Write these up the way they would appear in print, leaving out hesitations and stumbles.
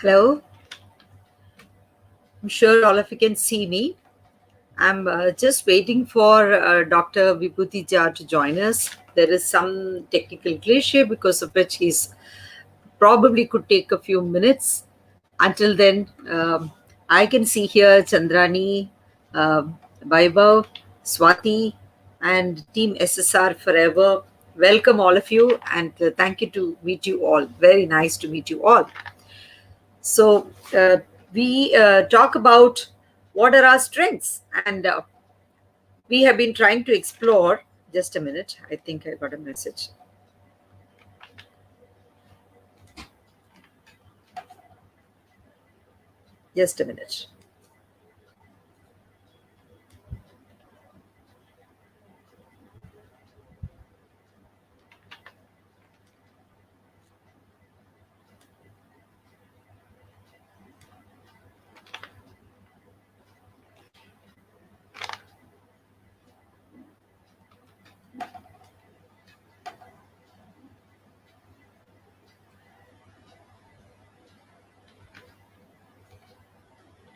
Hello, I'm sure all of you can see me. I'm just waiting for Dr. Vibhuti to join us. There is some technical glitch here because of which he's probably could take a few minutes. Until then, I can see here Chandrani, Vaibhav, Swati, and Team SSR Forever. Welcome all of you, and thank you to meet you all. Very nice to meet you all. So we talk about what are our strengths, and we have been trying to explore. Just a minute, I think I got a message. Just a minute.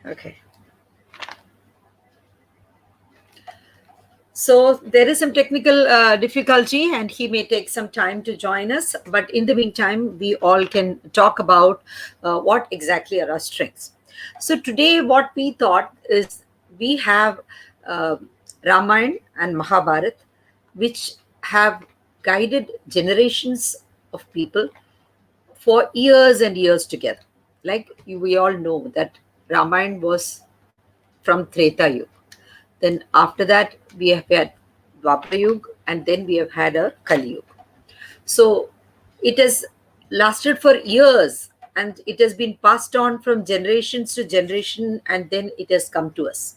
Okay. So there is some technical difficulty, and he may take some time to join us. But in the meantime, we all can talk about what exactly are our strengths. So today, what we thought is we have uh, Ramayana and Mahabharata, which have guided generations of people for years and years together. Like we all know that Ramayana was from Treta Yuga. Then after that, we have had Dwapara Yuga, and then we have had a Kali Yuga. So it has lasted for years, and it has been passed on from generations to generation, and then it has come to us.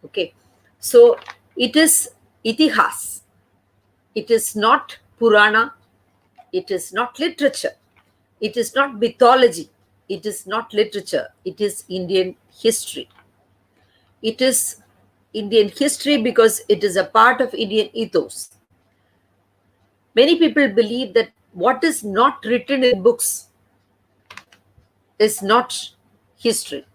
Okay, so it is itihas. It is not Purana. It is not literature. It is not mythology. It is not literature. It is Indian history. It is Indian history because it is a part of Indian ethos. Many people believe that what is not written in books is not history.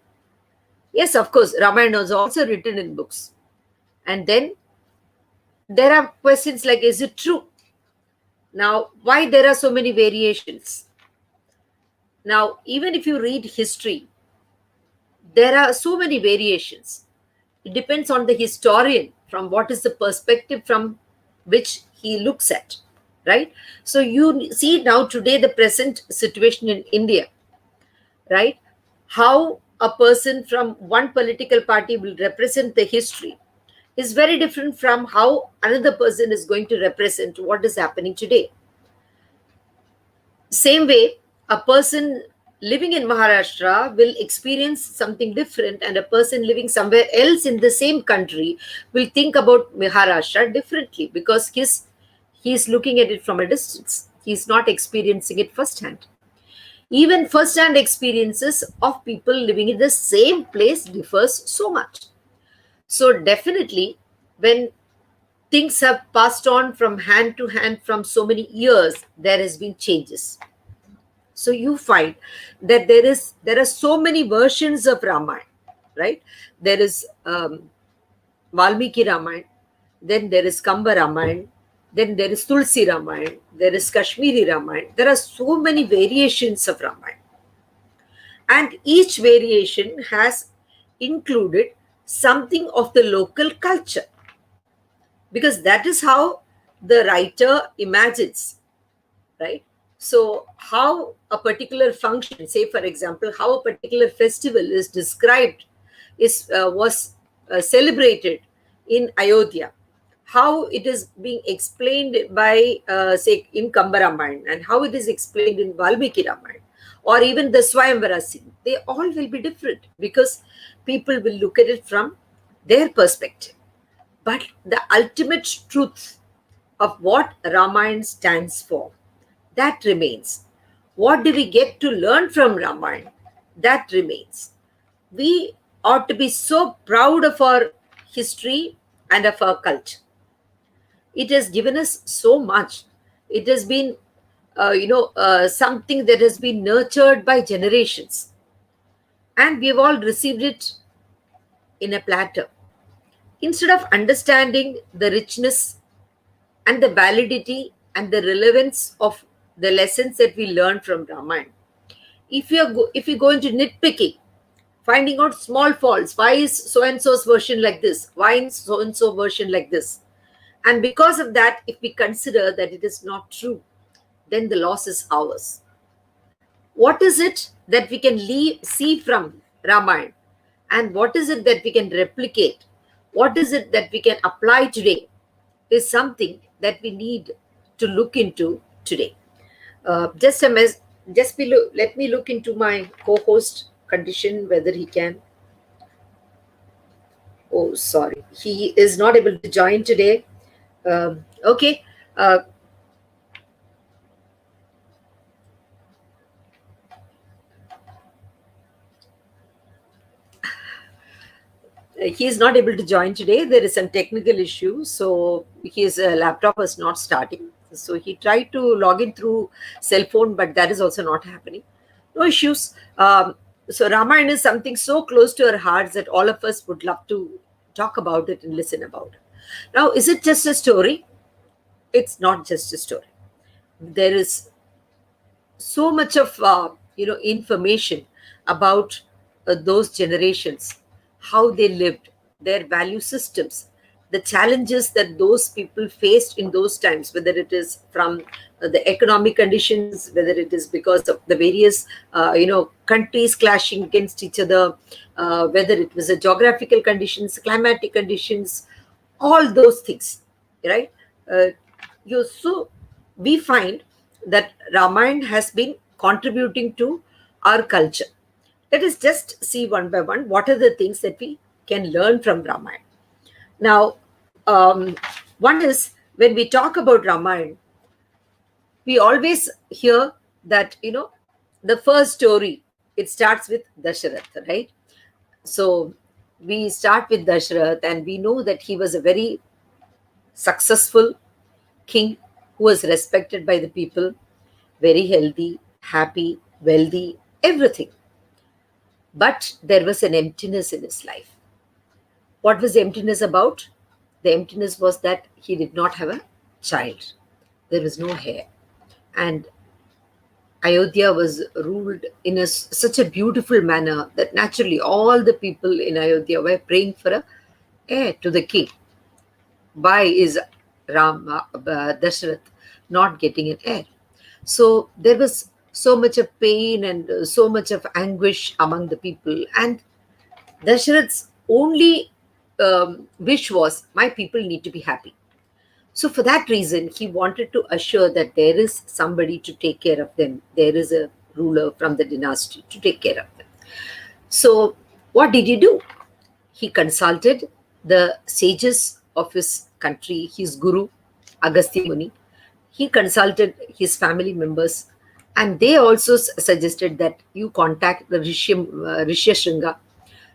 Yes, of course, Ramayana is also written in books. And then there are questions like, is it true? Now, why there are so many variations? Now, even if you read history, there are so many variations. It depends on the historian from what is the perspective from which he looks at, right? So you see now today the present situation in India, right? How a person from one political party will represent the history is very different from how another person is going to represent what is happening today. Same way, a person living in Maharashtra will experience something different, and a person living somewhere else in the same country will think about Maharashtra differently because he's looking at it from a distance. He's not experiencing it firsthand. Even first-hand experiences of people living in the same place differs so much. So definitely, when things have passed on from hand to hand from so many years, there has been changes. So you find that there are so many versions of Ramayana, right? There is Valmiki Ramayana, then there is Kamba Ramayana, then there is Tulsi Ramayana, there is Kashmiri Ramayana. There are so many variations of Ramayana, and each variation has included something of the local culture, because that is how the writer imagines, right? So how a particular function, say for example, how a particular festival is described, is was celebrated in Ayodhya, how it is being explained by say in Kambaramayana, and how it is explained in Valmiki Ramayana, or even the Swayamvara scene, they all will be different because people will look at it from their perspective. But the ultimate truth of what Ramayana stands for, that remains. What do we get to learn from Ramayana? That remains. We ought to be so proud of our history and of our culture. It has given us so much. It has been, something that has been nurtured by generations. and we have all received it in a platter. Instead of understanding the richness and the validity and the relevance of the lessons that we learn from Ramayana, if you go into nitpicking, finding out small faults, why is so and so's version like this, why is so and so version like this, and because of that, if we consider that it is not true, then the loss is ours. What is it that we can see from Ramayana? And what is it that we can replicate? What is it that we can apply today is something that we need to look into today. Just a just below, let me look into my co-host condition whether he can. Oh, sorry, he is not able to join today. Okay, uh, he is not able to join today. There is some technical issue, so his laptop was not starting. So he tried to log in through cell phone, but that is also not happening. No issues. So Ramayana is something so close to our hearts that all of us would love to talk about it and listen about it. Now, is it just a story? It's not just a story. There is so much of information about those generations, how they lived, their value systems, the challenges that those people faced in those times, whether it is from the economic conditions, whether it is because of the various countries clashing against each other, whether it was a geographical conditions, climatic conditions, all those things, right? uh, so we find that Ramayana has been contributing to our culture. Let us just see one by one what are the things that we can learn from Ramayana. Now, one is when we talk about Ramayana, we always hear that, the first story, it starts with Dasharath, right? So we start with Dasharath, and we know that he was a very successful king who was respected by the people, very healthy, happy, wealthy, everything. But there was an emptiness in his life. What was the emptiness about? The emptiness was that he did not have a child. There was no heir. And Ayodhya was ruled in such a beautiful manner that naturally all the people in Ayodhya were praying for a heir to the king. Why is Dasharath not getting an heir? So there was so much of pain and so much of anguish among the people. And Dasharath's only wish was, my people need to be happy. So for that reason, he wanted to assure that there is somebody to take care of them. There is a ruler from the dynasty to take care of them. So what did he do? He consulted the sages of his country, his guru, Agastya Muni. He consulted his family members, and they also suggested that you contact the Rishya Shringa.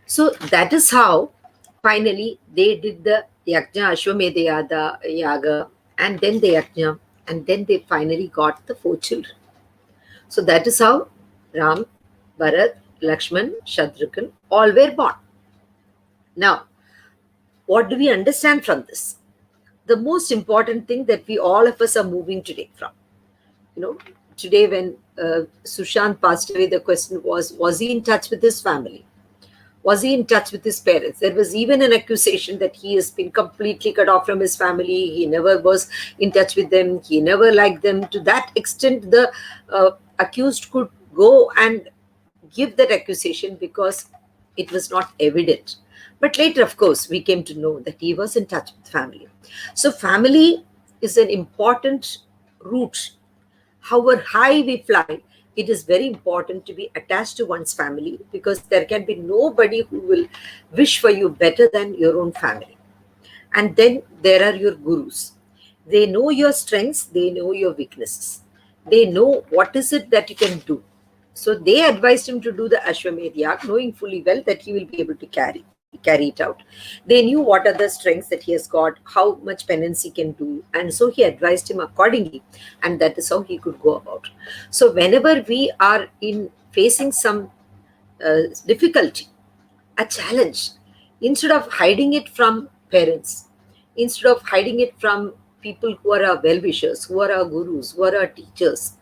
So that is how finally they did the Yajna Ashwamedha Yaga, and then the Yajna, and then they finally got the 4 children. So that is how Ram, Bharat, Lakshman, Shatrughan all were born. Now, what do we understand from this? The most important thing that we all of us are moving today from. Today when Sushant passed away, the question was he in touch with his family? Was he in touch with his parents? There was even an accusation that he has been completely cut off from his family. He never was in touch with them. He never liked them. To that extent, the accused could go and give that accusation because it was not evident. But later, of course, we came to know that he was in touch with family. So family is an important root. However high we fly, it is very important to be attached to one's family, because there can be nobody who will wish for you better than your own family. And then there are your gurus. They know your strengths, they know your weaknesses. They know what is it that you can do. So they advised him to do the Ashwamedh Yag, knowing fully well that he will be able to carry it out. They knew what are the strengths that he has got, how much penance he can do, and so he advised him accordingly, and that is how he could go about. So whenever we are in facing some difficulty, a challenge, instead of hiding it from parents, instead of hiding it from people who are our well wishers, who are our gurus, who are our teachers,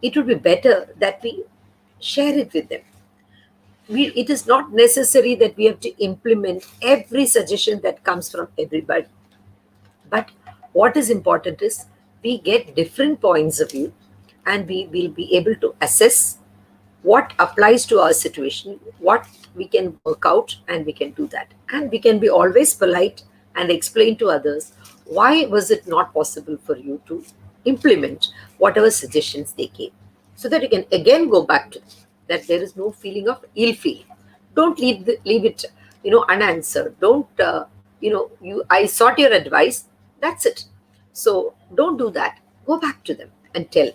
it would be better that we share it with them. It is not necessary that we have to implement every suggestion that comes from everybody. But what is important is we get different points of view, and we will be able to assess what applies to our situation, what we can work out, and we can do that. And we can be always polite and explain to others why was it not possible for you to implement whatever suggestions they gave, so that you can again go back to them, that there is no feeling of ill feeling. Don't leave it unanswered. Don't you I sought your advice, that's it. So don't do that. Go back to them and tell.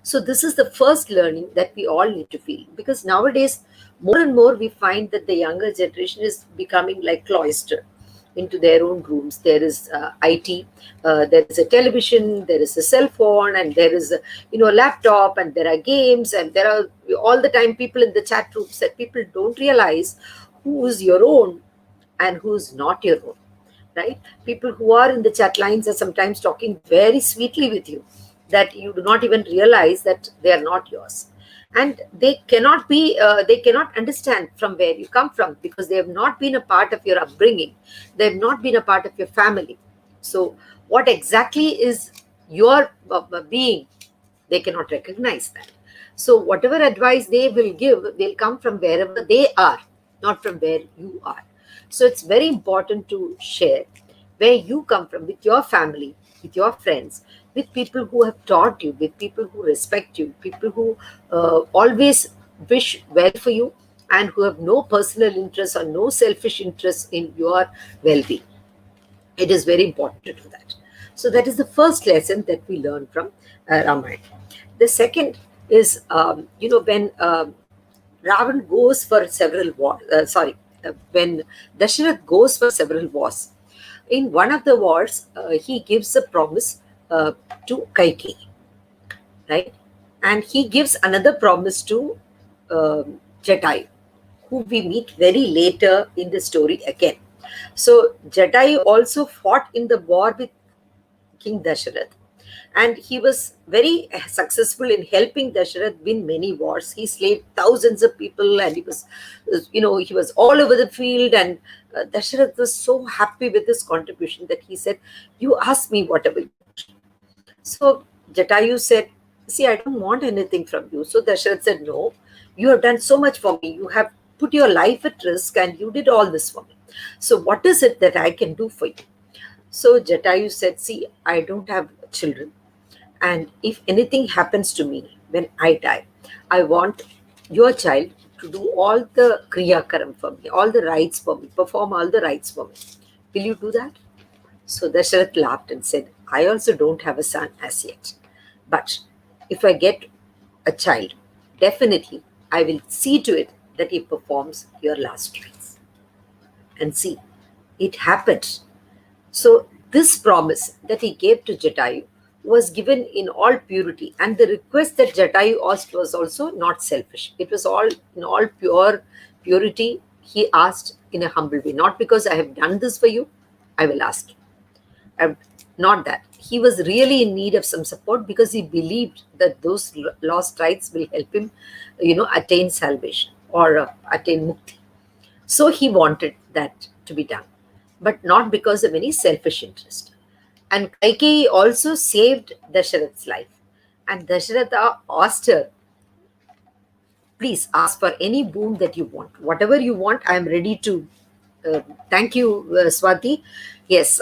So this is the first learning that we all need to feel, because nowadays more and more we find that the younger generation is becoming like cloistered into their own rooms. There is IT, there is a television, there is a cell phone, and there is a laptop, and there are games, and there are all the time people in the chat rooms, that people don't realize who is your own and who is not your own, right? People who are in the chat lines are sometimes talking very sweetly with you, that you do not even realize that they are not yours. And they cannot understand from where you come from, because they have not been a part of your upbringing. They have not been a part of your family. So what exactly is your being, they cannot recognize that. So whatever advice they will give, they'll come from wherever they are, not from where you are. So it's very important to share where you come from, with your family, with your friends, with people who have taught you, with people who respect you, people who always wish well for you, and who have no personal interest or no selfish interest in your well-being. It is very important to do that. So that is the first lesson that we learn from Ramayana. The second is, when Ravan goes for several wars, when Dasharath goes for several wars. In one of the wars, he gives a promise to Kaikeyi, right? And he gives another promise to Jatayu, who we meet very later in the story again. So Jatayu also fought in the war with King Dasharath, and he was very successful in helping Dasharath win many wars. He slayed thousands of people, and he was all over the field. And Dasharath was so happy with his contribution that he said, "You ask me whatever you want." So Jatayu said, "See, I don't want anything from you." So Dasharath said, "No, you have done so much for me. You have put your life at risk, and you did all this for me. So what is it that I can do for you?" So Jatayu said, "See, I don't have children. And if anything happens to me when I die, I want your child to do all the Kriya Karam for me, all the rites for me, perform all the rites for me. Will you do that?" So Dasharath laughed and said, "I also don't have a son as yet. But if I get a child, definitely I will see to it that he performs your last rites." And see, it happened. So this promise that he gave to Jatayu was given in all purity, and the request that Jatayu asked was also not selfish. It was all in all purity. He asked in a humble way, not because I have done this for you, I will ask you. Not that. He was really in need of some support, because he believed that those lost rights will help him, attain salvation, or attain mukti. So he wanted that to be done, but not because of any selfish interest. And Kaikeyi also saved Dasharath's life. And Dasharatha asked her, "Please ask for any boon that you want. Whatever you want, I am ready to." Thank you, Swati. Yes,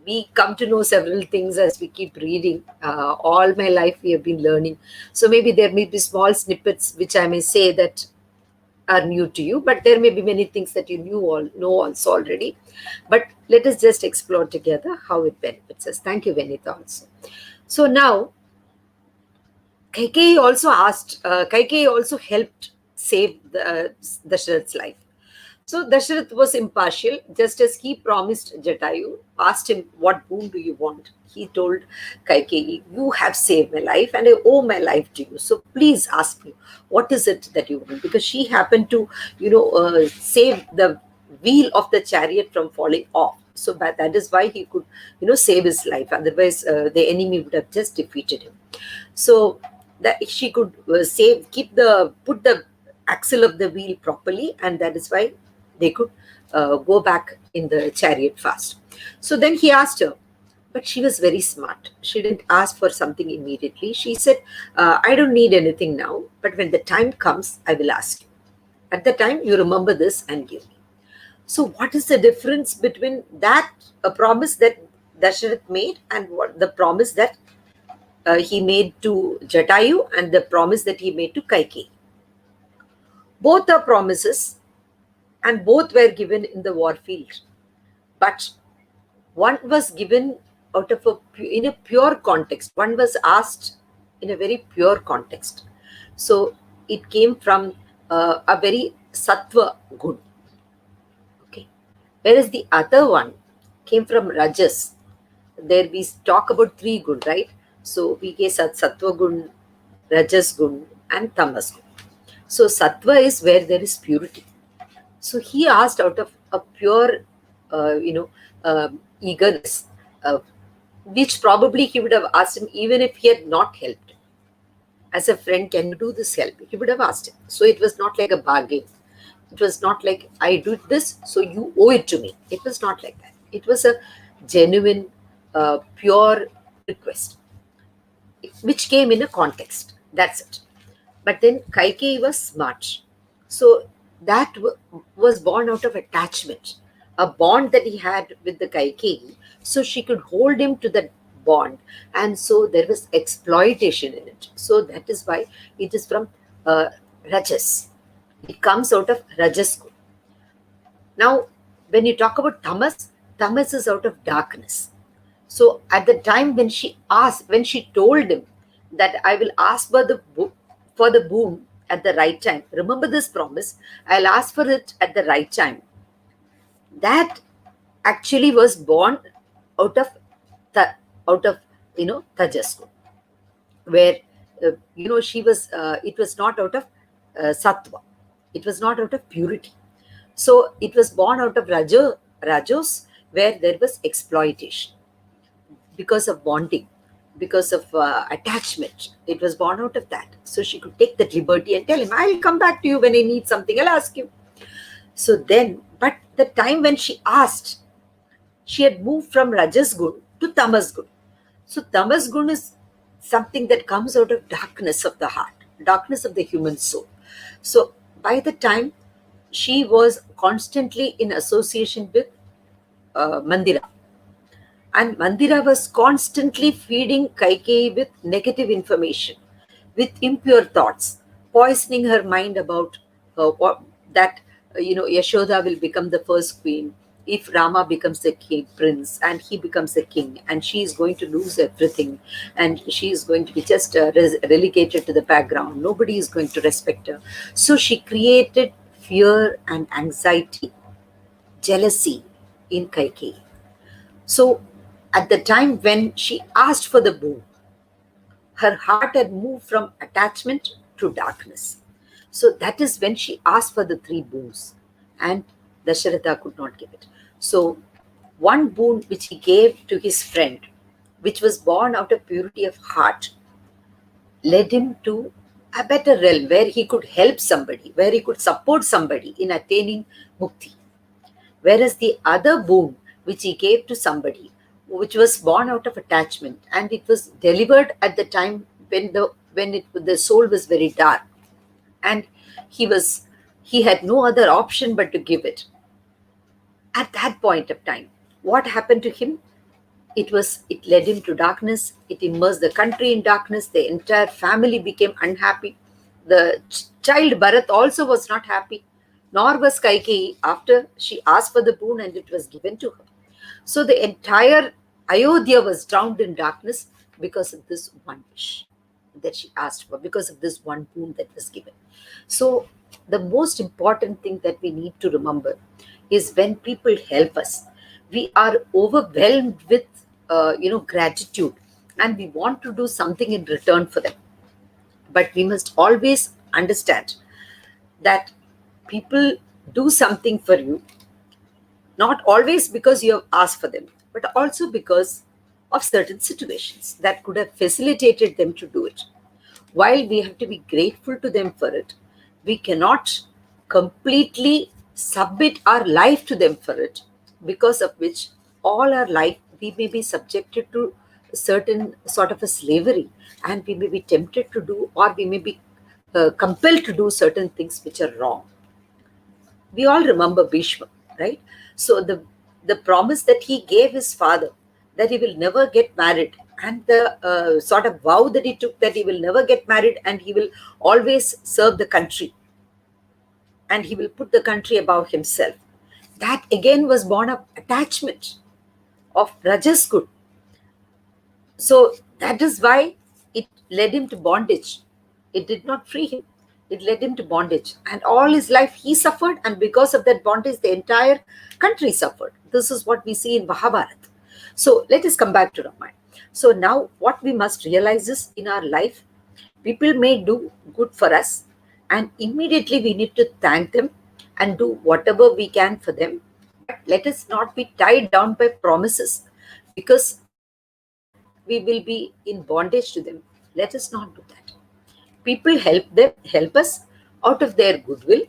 we come to know several things as we keep reading. All my life, we have been learning. So maybe there may be small snippets which I may say that are new to you, but there may be many things that you know also already. But let us just explore together how it benefits us. Thank you, Venita, also. So now, Kaikeyi also helped save Dasharath's life. So Dasharath was impartial, just as he promised Jatayu, asked him, "What boon do you want?" He told Kaikeyi, "You have saved my life and I owe my life to you. So please ask me, what is it that you want?" Because she happened to, save the wheel of the chariot from falling off. So that is why he could, save his life. Otherwise, the enemy would have just defeated him. So that she could put the axle of the wheel properly, and that is why they could go back in the chariot fast. So then he asked her, but she was very smart. She didn't ask for something immediately. She said, "I don't need anything now, but when the time comes, I will ask you. At the time, you remember this and give me." So, what is the difference between that a promise that Dasharath made and what the promise that he made to Jatayu and the promise that he made to Kaikeyi? Both are promises and both were given in the war field. But one was given out of in a pure context. One was asked in a very pure context. So it came from a very sattva gun. Okay. Whereas the other one came from rajas. There we talk about three gun, right? So we get sattva gun, rajas gun, and tamas gun. So sattva is where there is purity. So he asked out of a pure, eagerness, which probably he would have asked him even if he had not helped. As a friend, can you do this help? He would have asked him. So it was not like a bargain. It was not like, I do this, so you owe it to me. It was not like that. It was a genuine, pure request, which came in a context. That's it. But then Kaikeyi was smart. So that was born out of attachment, a bond that he had with the Kaikeyi. So she could hold him to that bond. And so there was exploitation in it. So that is why it is from Rajas. It comes out of Rajas. Now, when you talk about Tamas, Tamas is out of darkness. So at the time when she told him that I will ask for the boon at the right time. Remember this promise. I'll ask for it at the right time. That actually was born out of Tajas, where she was. It was not out of sattva. It was not out of purity. So it was born out of rajos, where there was exploitation because of bonding, because of attachment. It was born out of that. So she could take that liberty and tell him, I'll come back to you when I need something, I'll ask you. So then, but the time when she asked, she had moved from Rajas Gun to Tamas Gun. So Tamas Gun is something that comes out of darkness of the heart, darkness of the human soul. So by the time she was constantly in association with Mandira, and Mandira was constantly feeding Kaikeyi with negative information, with impure thoughts, poisoning her mind about Yashoda will become the first queen if Rama becomes the king, prince, and he becomes the king, and she is going to lose everything, and she is going to be just relegated to the background. Nobody is going to respect her. So she created fear and anxiety, jealousy in Kaikeyi. So at the time when she asked for the boon, her heart had moved from attachment to darkness. So that is when she asked for the three boons, and Dasharatha could not give it. So one boon which he gave to his friend, which was born out of purity of heart, led him to a better realm where he could help somebody, where he could support somebody in attaining mukti. Whereas the other boon which he gave to somebody, which was born out of attachment, and it was delivered at the time when the soul was very dark, and he had no other option but to give it. At that point of time, what happened to him? It led him to darkness. It immersed the country in darkness. The entire family became unhappy. The child Bharat also was not happy, nor was Kaikeyi after she asked for the boon and it was given to her. So the entire Ayodhya was drowned in darkness because of this one wish that she asked for, because of this one boon that was given. So The most important thing that we need to remember is when people help us, we are overwhelmed with gratitude, and we want to do something in return for them. But we must always understand that people do something for you, not always because you have asked for them, but also because of certain situations that could have facilitated them to do it. While we have to be grateful to them for it, we cannot completely submit our life to them for it, because of which all our life we may be subjected to certain sort of a slavery, and we may be tempted to do, or we may be compelled to do certain things which are wrong. We all remember Bhishma, right? So the promise that he gave his father, that he will never get married, and the sort of vow that he took, that he will never get married and he will always serve the country, and he will put the country above himself. That again was born of attachment, of rajas good. So that is why it led him to bondage. It did not free him. It led him to bondage. And all his life he suffered. And because of that bondage, the entire country suffered. This is what we see in Mahabharata. So let us come back to Ramayana. So now what we must realize is, in our life, people may do good for us, and immediately we need to thank them and do whatever we can for them. But let us not be tied down by promises, because we will be in bondage to them. Let us not do that. People help us out of their goodwill,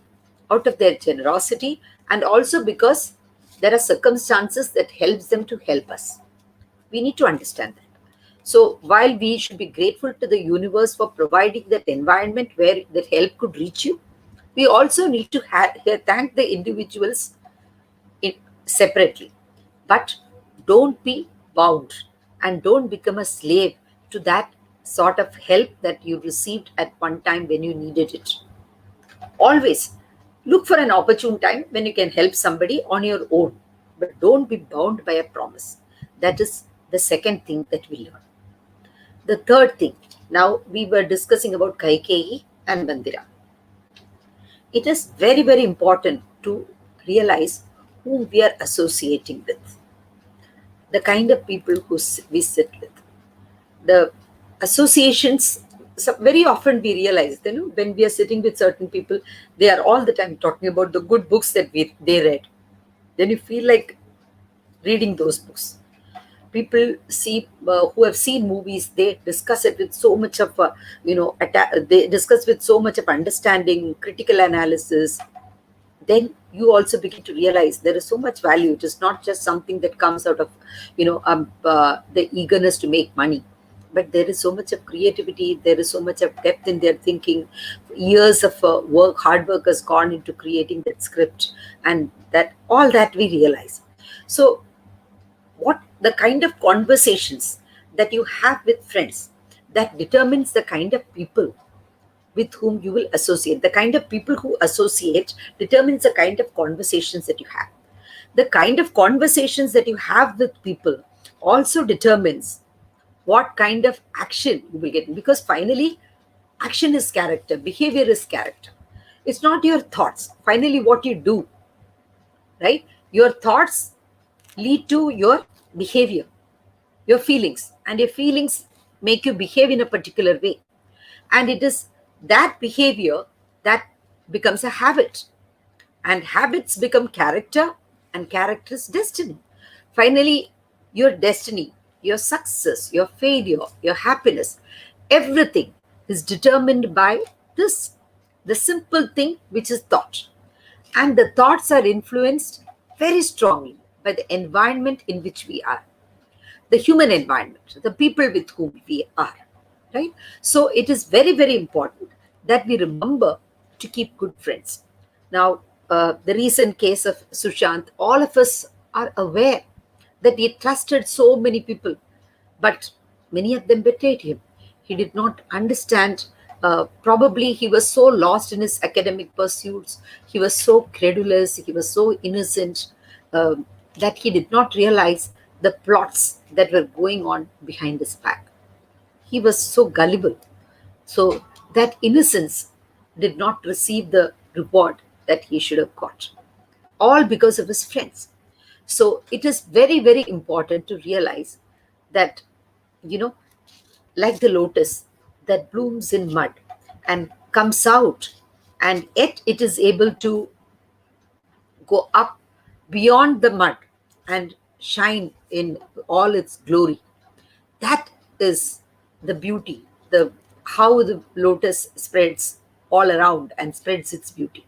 out of their generosity, and also because there are circumstances that helps them to help us. We need to understand that. So while we should be grateful to the universe for providing that environment where that help could reach you, we also need to thank the individuals in, separately. But don't be bound, and don't become a slave to that sort of help that you received at one time when you needed it. Always look for an opportune time when you can help somebody on your own, but don't be bound by a promise. That is the second thing that we learn. The third thing, now we were discussing about Kaikeyi and Mandira. It is very, very important to realize whom we are associating with, the kind of people who we sit with, the associations. So very often we realize, when we are sitting with certain people, they are all the time talking about the good books that they read. Then you feel like reading those books. People see who have seen movies, they discuss it with so much of they discuss with so much of understanding, critical analysis. Then you also begin to realize there is so much value. It is not just something that comes out of the eagerness to make money, but there is so much of creativity, there is so much of depth in their thinking. Years of hard work has gone into creating that script, and that all that we realize. So what the kind of conversations that you have with friends, that determines the kind of people with whom you will associate. The kind of people who associate determines the kind of conversations that you have. The kind of conversations that you have with people also determines what kind of action you will get. Because finally, action is character, behavior is character. It's not your thoughts. Finally, what you do, right? Your thoughts lead to your behavior, your feelings, and your feelings make you behave in a particular way. And it is that behavior that becomes a habit, and habits become character, and character is destiny. Finally, your destiny, your success, your failure, your happiness, everything is determined by this, the simple thing which is thought. And the thoughts are influenced very strongly by the environment in which we are, the human environment, the people with whom we are, right? So it is very, very important that we remember to keep good friends. Now, the recent case of Sushant, all of us are aware that he trusted so many people, but many of them betrayed him. He did not understand. Probably he was so lost in his academic pursuits. He was so credulous. He was so innocent, that he did not realize the plots that were going on behind his back. He was so gullible. So that innocence did not receive the reward that he should have got, all because of his friends. So it is very, very important to realize that, you know, like the lotus that blooms in mud and comes out, and yet it is able to go up beyond the mud and shine in all its glory. That is the beauty, the how the lotus spreads all around and spreads its beauty,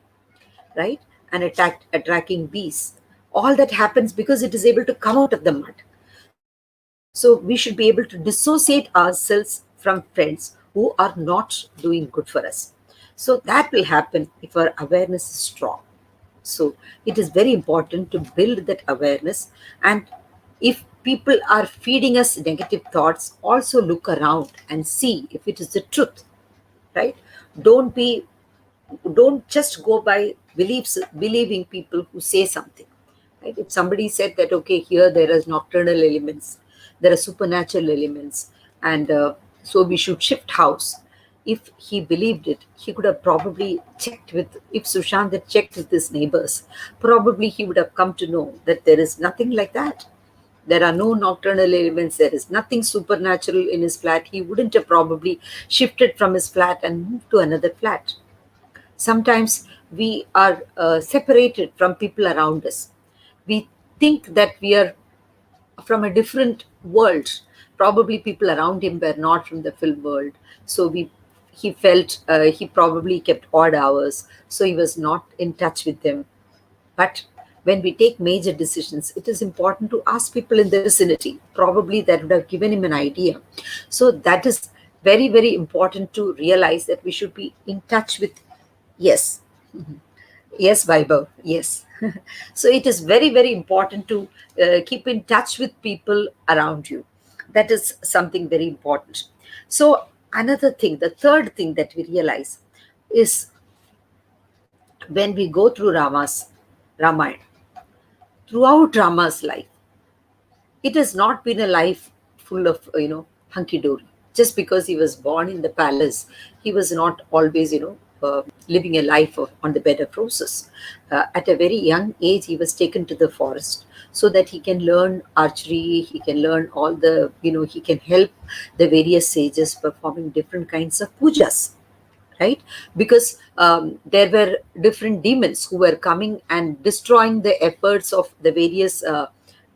right? And attracting bees. All that happens because it is able to come out of the mud. So we should be able to dissociate ourselves from friends who are not doing good for us. So that will happen if our awareness is strong. So it is very important to build that awareness. And if people are feeding us negative thoughts, also look around and see if it is the truth, right? Don't be, don't just go by believing people who say something, right? If somebody said that, okay, here there is nocturnal elements, there are supernatural elements, and so we should shift house. If he believed it, he could have probably checked with, if Sushant had checked with his neighbors, probably he would have come to know that there is nothing like that. There are no nocturnal elements. There is nothing supernatural in his flat. He wouldn't have probably shifted from his flat and moved to another flat. Sometimes we are separated from people around us. We think that we are from a different world. Probably people around him were not from the film world. So he felt he probably kept odd hours. So he was not in touch with them. But when we take major decisions, it is important to ask people in the vicinity. Probably that would have given him an idea. So that is very, very important to realize that we should be in touch with. Yes. Yes, Vaibhav. Yes. So it is very, very important to keep in touch with people around you. That is something very important. So, another thing, the third thing that we realize is when we go through Ramayana, throughout Rama's life, it has not been a life full of, hunky dory. Just because he was born in the palace, he was not always, living a life on the bed of roses. At a very young age, he was taken to the forest so that he can learn archery, he can learn all the, he can help the various sages performing different kinds of pujas, right? Because there were different demons who were coming and destroying the efforts of the various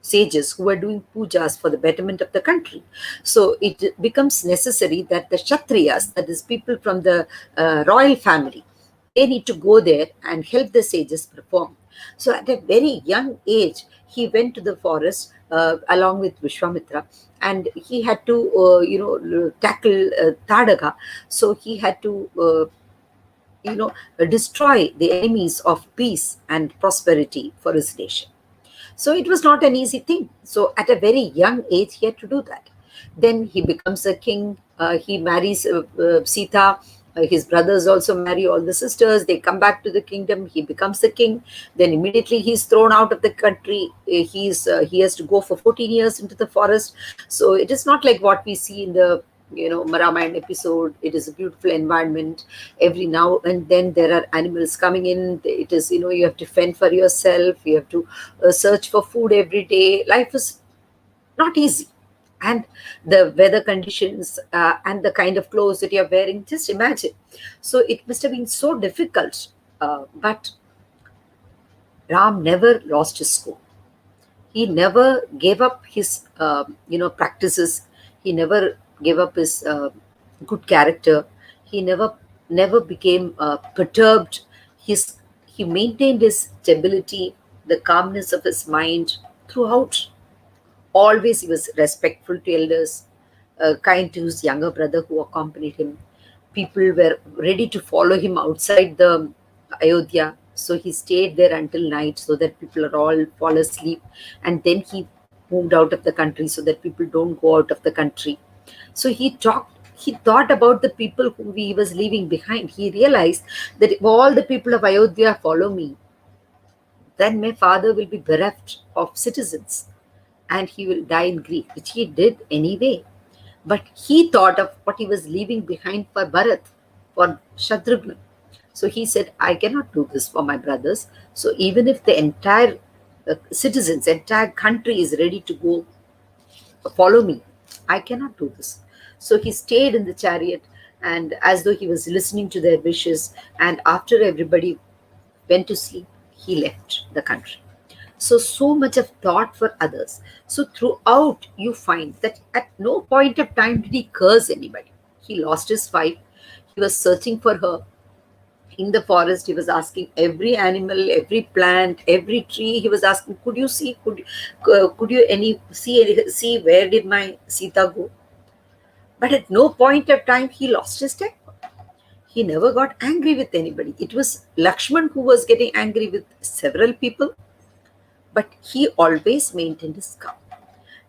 sages who were doing pujas for the betterment of the country. So it becomes necessary that the Kshatriyas, that is people from the royal family, they need to go there and help the sages perform. So at a very young age, he went to the forest along with Vishwamitra, and he had to, tackle Tadaga. So he had to, destroy the enemies of peace and prosperity for his nation. So it was not an easy thing. So at a very young age, he had to do that. Then he becomes a king. He marries Sita. His brothers also marry all the sisters. They come back to the kingdom. He becomes the king. Then immediately he's thrown out of the country. He has to go for 14 years into the forest. So it is not like what we see in the Ramayana episode. It is a beautiful environment. Every now and then there are animals coming in. It is, you have to fend for yourself. You have to search for food every day. Life is not easy. And the weather conditions and the kind of clothes that you're wearing, just imagine. So it must have been so difficult. But Ram never lost his scope. He never gave up his practices. He never gave up his good character. He never became perturbed. He maintained his stability, the calmness of his mind throughout. Always he was respectful to elders, kind to his younger brother who accompanied him. People were ready to follow him outside the Ayodhya. So he stayed there until night so that people are all fall asleep. And then he moved out of the country so that people don't go out of the country. So he thought about the people who he was leaving behind. He realized that if all the people of Ayodhya follow me, then my father will be bereft of citizens and he will die in grief, which he did anyway. But he thought of what he was leaving behind for Bharat, for Shatrugna. So he said, I cannot do this for my brothers. So even if the entire citizens, entire country is ready to go follow me, I cannot do this. So he stayed in the chariot, and as though he was listening to their wishes, and after everybody went to sleep, he left the country. So much of thought for others. So throughout, you find that at no point of time did he curse anybody. He lost his wife. He was searching for her in the forest. He was asking every animal, every plant, every tree. He was asking, could you see, could you see where did my Sita go? But at no point of time he lost his temper. He never got angry with anybody. It was Lakshman who was getting angry with several people, but he always maintained his calm.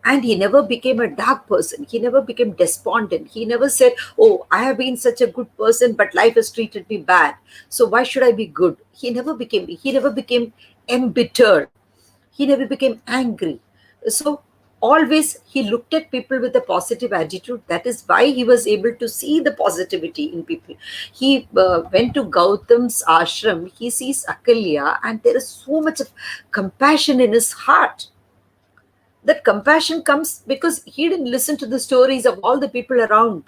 And he never became a dark person. He never became despondent. He never said, oh, I have been such a good person, but life has treated me bad. So why should I be good? He never became embittered. He never became angry. So always he looked at people with a positive attitude. That is why he was able to see the positivity in people. He went to Gautam's ashram. He sees Akalya, and there is so much of compassion in his heart. That compassion comes because he didn't listen to the stories of all the people around.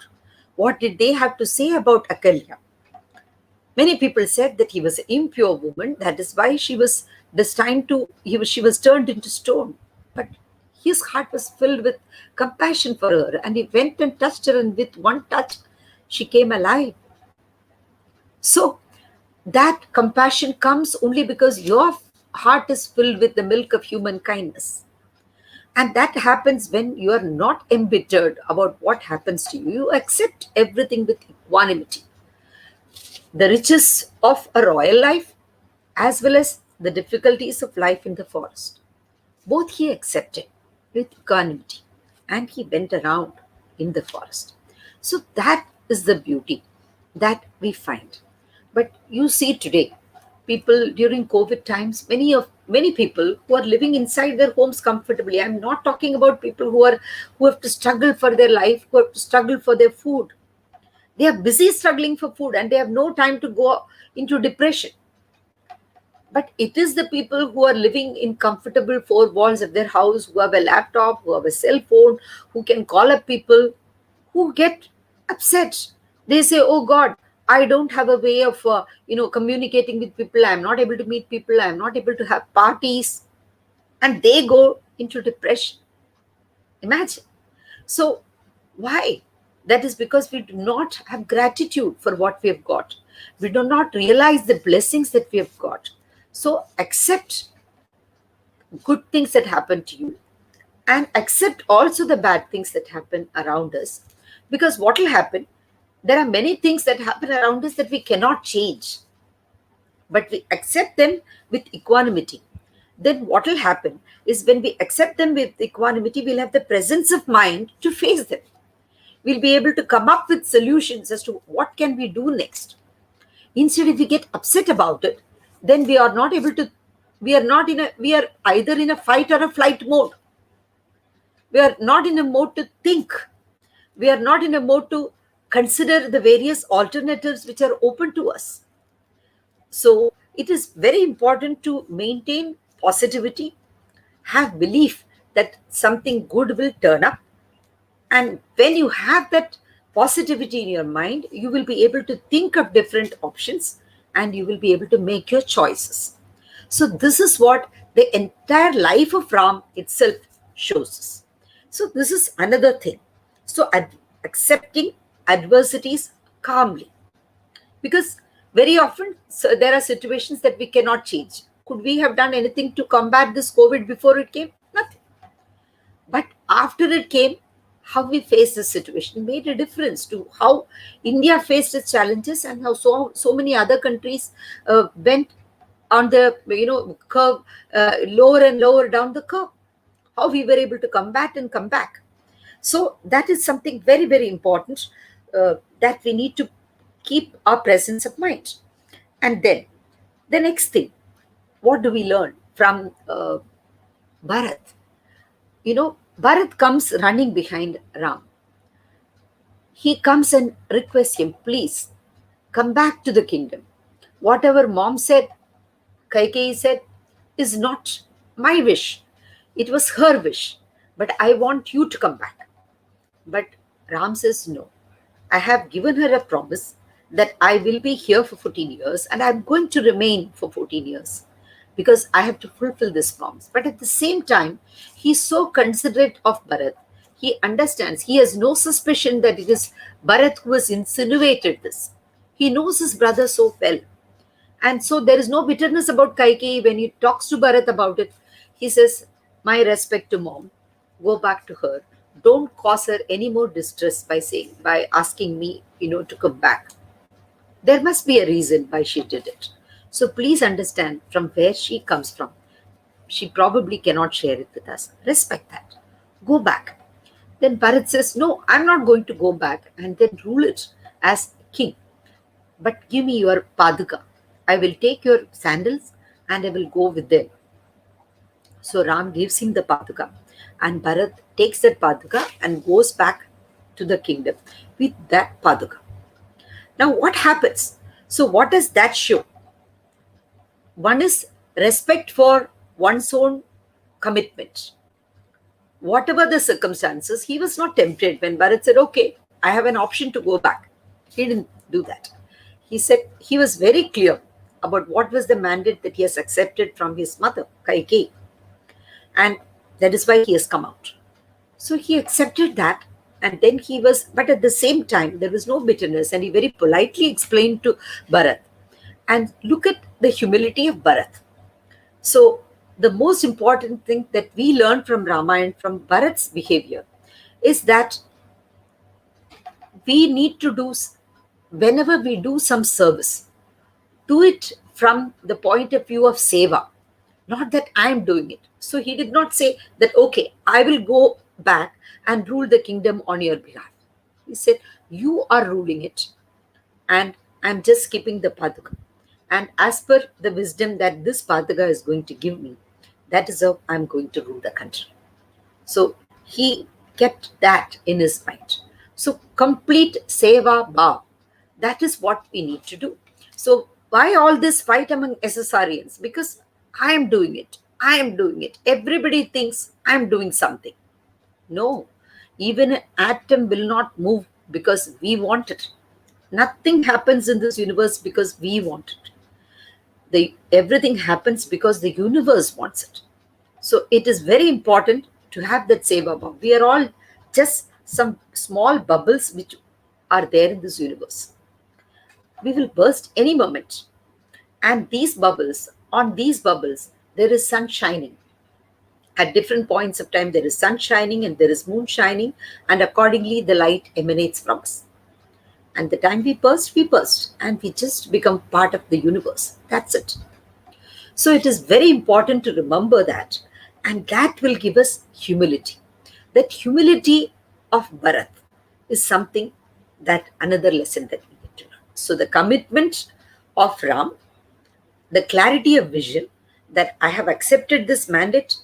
What did they have to say about Akalya? Many people said that he was an impure woman. That is why she was destined to, she was turned into stone. But his heart was filled with compassion for her, and he went and touched her, and with one touch, she came alive. So that compassion comes only because your heart is filled with the milk of human kindness. And that happens when you are not embittered about what happens to you. You accept everything with equanimity. The riches of a royal life, as well as the difficulties of life in the forest, both he accepted with equanimity, and he went around in the forest. So that is the beauty that we find. But you see today, people during COVID times, many people who are living inside their homes comfortably. I'm not talking about people who have to struggle for their life, who have to struggle for their food. They are busy struggling for food, and they have no time to go into depression. But it is the people who are living in comfortable four walls of their house, who have a laptop, who have a cell phone, who can call up people, who get upset. They say, oh God, I don't have a way of communicating with people. I'm not able to meet people. I'm not able to have parties. And they go into depression. Imagine. So why? That is because we do not have gratitude for what we have got. We do not realize the blessings that we have got. So accept good things that happen to you, and accept also the bad things that happen around us. Because what will happen, there are many things that happen around us that we cannot change, but we accept them with equanimity. Then what will happen is, when we accept them with equanimity, we'll have the presence of mind to face them. We'll be able to come up with solutions as to what can we do next. Instead, if we get upset about it, then we are not able to, we are either in a fight or a flight mode. We are not in a mode to think. We are not in a mode to consider the various alternatives which are open to us. So it is very important to maintain positivity, have belief that something good will turn up. And when you have that positivity in your mind, you will be able to think of different options, and you will be able to make your choices. So this is what the entire life of Ram itself shows us. So this is another thing. So accepting adversities calmly. Because very often, there are situations that we cannot change. Could we have done anything to combat this COVID before it came? Nothing. But after it came, how we faced the situation made a difference to how India faced its challenges, and how so many other countries went on the curve, lower and lower down the curve. How we were able to combat and come back. So that is something very, very important, that we need to keep our presence of mind. And then the next thing, what do we learn from Bharat? Bharat comes running behind Ram. He comes and requests him, please come back to the kingdom. Whatever mom said, Kaikeyi said, is not my wish. It was her wish. But I want you to come back. But Ram says, no. I have given her a promise that I will be here for 14 years and I'm going to remain for 14 years because I have to fulfill this promise. But at the same time, he's so considerate of Bharat. He understands, he has no suspicion that it is Bharat who has insinuated this. He knows his brother so well. And so there is no bitterness about Kaikeyi when he talks to Bharat about it. He says, my respect to mom, go back to her. Don't cause her any more distress by asking me, to come back. There must be a reason why she did it. So please understand from where she comes from. She probably cannot share it with us. Respect that. Go back. Then Bharat says, no, I'm not going to go back and then rule it as king. But give me your paduka. I will take your sandals and I will go with them. So Ram gives him the paduka, and Bharat takes that paduka and goes back to the kingdom with that paduka. Now, what happens? So, what does that show? One is respect for one's own commitment. Whatever the circumstances, he was not tempted when Bharat said, okay, I have an option to go back. He didn't do that. He said he was very clear about what was the mandate that he has accepted from his mother, Kaikeyi. And that is why he has come out. So he accepted that. And then but at the same time, there was no bitterness. And he very politely explained to Bharat. And look at the humility of Bharat. So the most important thing that we learn from Ramayana, from Bharat's behavior, is that we need to do, whenever we do some service, do it from the point of view of seva, not that I'm doing it. So he did not say that, okay, I will go back and rule the kingdom on your behalf. He said, you are ruling it and I'm just keeping the paduka. And as per the wisdom that this paduka is going to give me, that is how I'm going to rule the country. So he kept that in his mind. So complete seva bhav, that is what we need to do. So why all this fight among SSRians? Because I am doing it. I am doing it. Everybody thinks I'm doing something. No, even an atom will not move because we want it. Nothing happens in this universe because we want it. Everything happens because the universe wants it. So it is very important to have that seva bhav. We are all just some small bubbles which are there in this universe. We will burst any moment. And on these bubbles, there is sun shining. At different points of time, there is sun shining and there is moon shining, and accordingly, the light emanates from us. And the time we burst, and we just become part of the universe. That's it. So it is very important to remember that, and that will give us humility. That humility of Bharat is something that another lesson that we need to learn. So the commitment of Ram, the clarity of vision that I have accepted this mandate,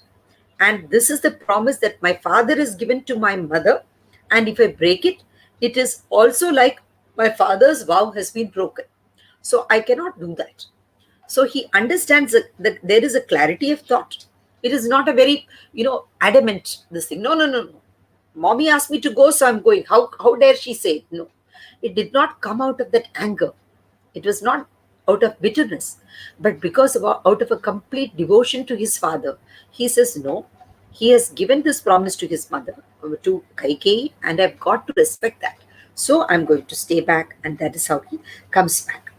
and this is the promise that my father has given to my mother, and if I break it, it is also like my father's vow has been broken. So I cannot do that. So he understands that there is a clarity of thought. It is not a very, adamant this thing. No. Mommy asked me to go, so I'm going. How dare she say it? No. It did not come out of that anger. It was not out of bitterness, but out of a complete devotion to his father. He says, no, he has given this promise to his mother, to Kaikeyi, and I've got to respect that. So I'm going to stay back, and that is how he comes back.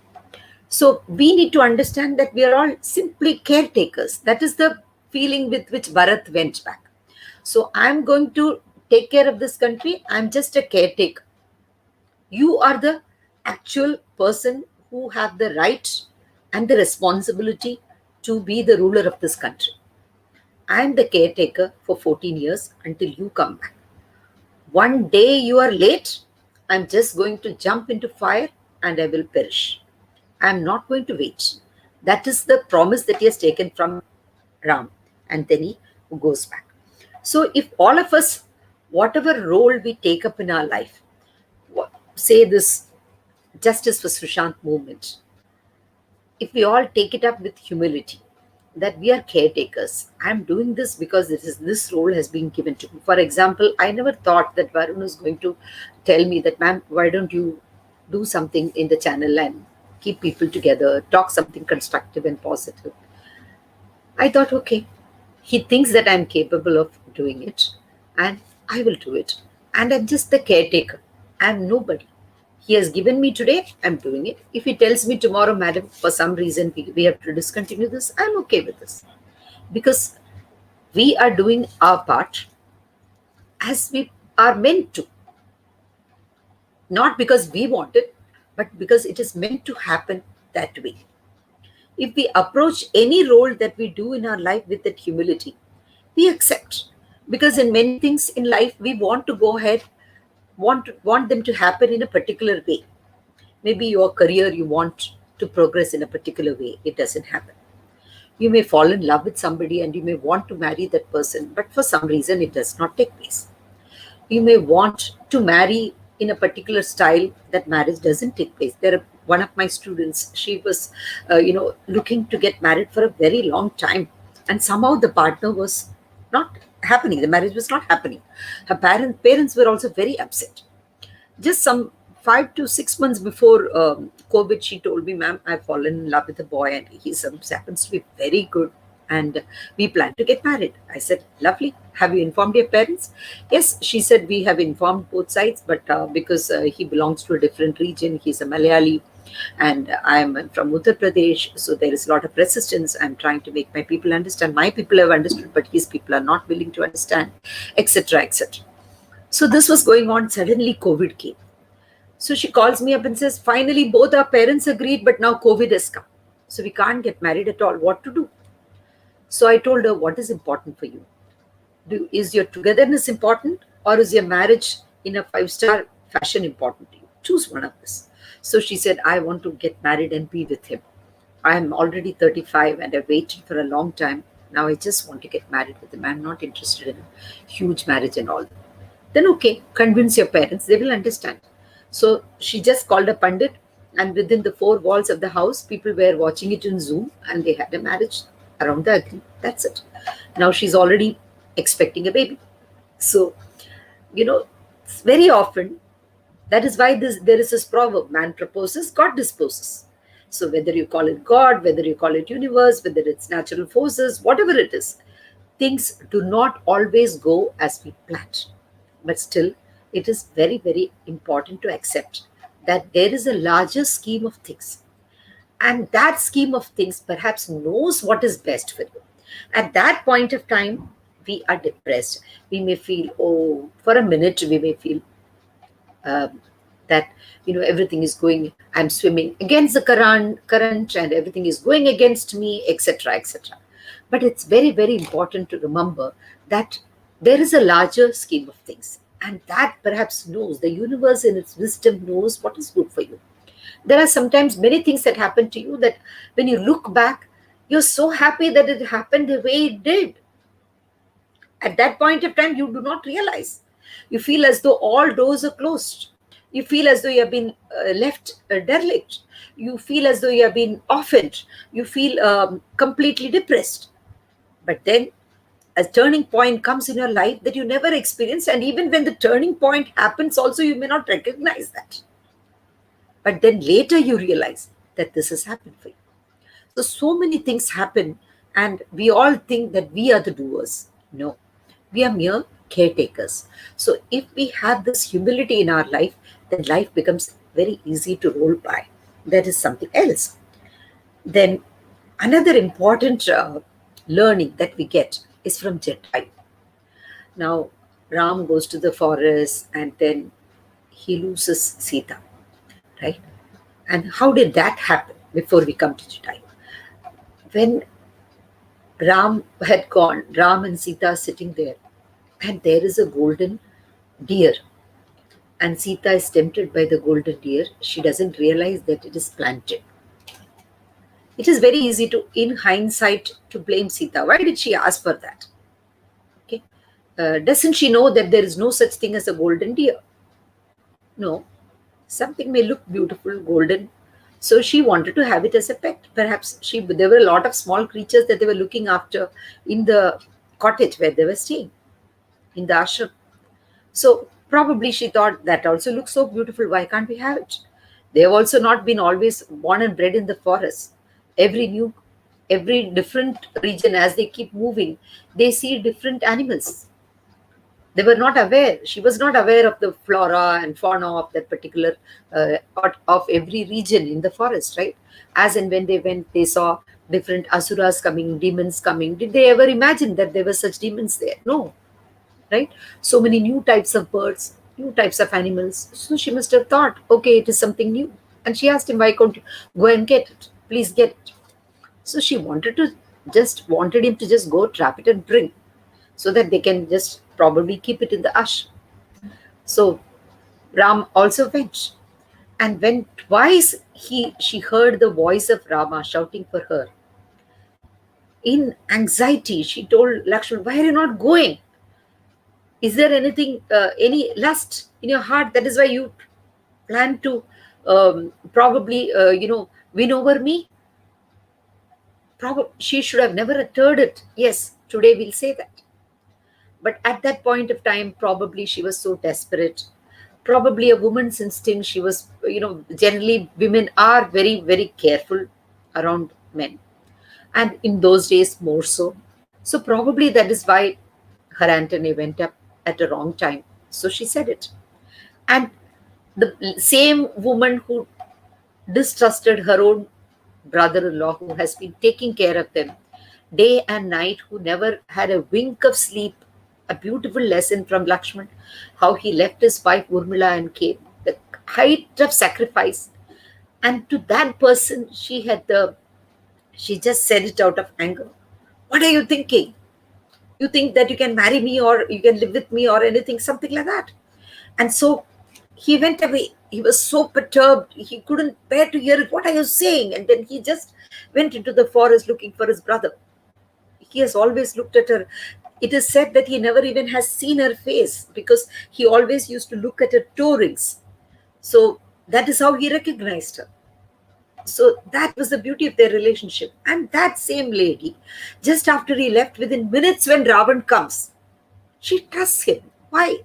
So we need to understand that we are all simply caretakers. That is the feeling with which Bharat went back. So I'm going to take care of this country. I'm just a caretaker. You are the actual person who have the right and the responsibility to be the ruler of this country. I am the caretaker for 14 years until you come back. One day you are late, I'm just going to jump into fire and I will perish. I am not going to wait. That is the promise that he has taken from Ram, and then he goes back. So if all of us, whatever role we take up in our life, say this Justice for Sushant movement, if we all take it up with humility, that we are caretakers. I'm doing this because this role has been given to me. For example, I never thought that Varun was going to tell me that, ma'am, why don't you do something in the channel and keep people together, talk something constructive and positive. I thought, okay, he thinks that I'm capable of doing it, and I will do it. And I'm just the caretaker. I'm nobody. He has given me today, I'm doing it. If he tells me tomorrow, madam, for some reason we have to discontinue this, I'm okay with this. Because we are doing our part as we are meant to. Not because we want it, but because it is meant to happen that way. If we approach any role that we do in our life with that humility, we accept. Because in many things in life, we want to go ahead, want them to happen in a particular way. Maybe your career, you want to progress in a particular way, it doesn't happen. You may fall in love with somebody and you may want to marry that person, but for some reason it does not take place. You may want to marry in a particular style, that marriage doesn't take place. There are one of my students, she was looking to get married for a very long time, and somehow the partner was not happening, the marriage was not happening. Her parents were also very upset. Just some 5 to 6 months before COVID, she told me, ma'am, I've fallen in love with a boy and he happens to be very good and we plan to get married. I said, lovely. Have you informed your parents? Yes, she said, we have informed both sides, but because he belongs to a different region, he's a Malayali and I'm from Uttar Pradesh, so there is a lot of resistance. I'm trying to make my people understand. My people have understood, but his people are not willing to understand, etc., etc. So this was going on. Suddenly, COVID came. So she calls me up and says, finally, both our parents agreed, but now COVID has come. So we can't get married at all. What to do? So I told her, what is important for you? Is your togetherness important, or is your marriage in a five-star fashion important to you? Choose one of this. So she said, I want to get married and be with him. I am already 35 and I've waited for a long time. Now I just want to get married with him. I'm not interested in a huge marriage and all. Then okay, convince your parents, they will understand. So she just called a pandit, and within the four walls of the house, people were watching it in Zoom, and they had a marriage around the agri. That's it. Now she's already expecting a baby. So, very often, that is why there is this proverb, man proposes, God disposes. So whether you call it God, whether you call it universe, whether it's natural forces, whatever it is, things do not always go as we planned. But still, it is very, very important to accept that there is a larger scheme of things. And that scheme of things perhaps knows what is best for you. At that point of time, we are depressed. We may feel, oh, for a minute, we may feel um, that everything is going, I'm swimming against the current and everything is going against me, etc., etc. But it's very, very important to remember that there is a larger scheme of things, and that perhaps knows, the universe in its wisdom knows what is good for you. There are sometimes many things that happen to you that when you look back, you're so happy that it happened the way it did. At that point of time, you do not realize. You feel as though all doors are closed. You feel as though you have been left derelict. You feel as though you have been orphaned. You feel completely depressed. But then a turning point comes in your life that you never experienced. And even when the turning point happens, also you may not recognize that. But then later you realize that this has happened for you. So many things happen, and we all think that we are the doers. No, we are mere caretakers. So if we have this humility in our life, then life becomes very easy to roll by. That is something else. Then another important learning that we get is from Jatayu. Now, Ram goes to the forest and then he loses Sita, right? And how did that happen before we come to Jatayu? When Ram had gone, Ram and Sita are sitting there, and there is a golden deer. And Sita is tempted by the golden deer. She doesn't realize that it is planted. It is very easy to, in hindsight, to blame Sita. Why did she ask for that? Okay, doesn't she know that there is no such thing as a golden deer? No, something may look beautiful, golden, So she wanted to have it as a pet. Perhaps there were a lot of small creatures that they were looking after in the cottage where they were staying, in the ashram. So probably she thought that also looks so beautiful. Why can't we have it? They have also not been always born and bred in the forest. Every different region, as they keep moving, they see different animals. They were not aware. She was not aware of the flora and fauna of that particular of every region in the forest, right? As and when they went, they saw different asuras coming, demons coming. Did they ever imagine that there were such demons there? No, right? So many new types of birds, new types of animals. So she must have thought, okay, it is something new. And she asked him, why can't you go and get it? Please get it. So she wanted him to just go trap it and bring, so that they can just probably keep it in the ash. So Ram also went. And when twice she heard the voice of Rama shouting for her, in anxiety, she told Lakshman, why are you not going? Is there anything, any lust in your heart? That is why you plan to probably, win over me? Probably she should have never uttered it. Yes, today we'll say that. But at that point of time, probably she was so desperate. Probably a woman's instinct. She was, generally women are very, very careful around men. And in those days, more so. So probably that is why her antennae went up at a wrong time. So she said it. And the same woman who distrusted her own brother-in-law, who has been taking care of them day and night, who never had a wink of sleep. A beautiful lesson from Lakshman, how he left his wife Urmila and came. The height of sacrifice. And to that person, she just said it out of anger. What are you thinking? You think that you can marry me or you can live with me or anything, something like that. And so he went away. He was so perturbed. He couldn't bear to hear it. What are you saying? And then he just went into the forest looking for his brother. He has always looked at her. It is said that he never even has seen her face, because he always used to look at her toe rings. So that is how he recognized her. So that was the beauty of their relationship. And that same lady, just after he left, within minutes when Ravan comes, she trusts him. Why?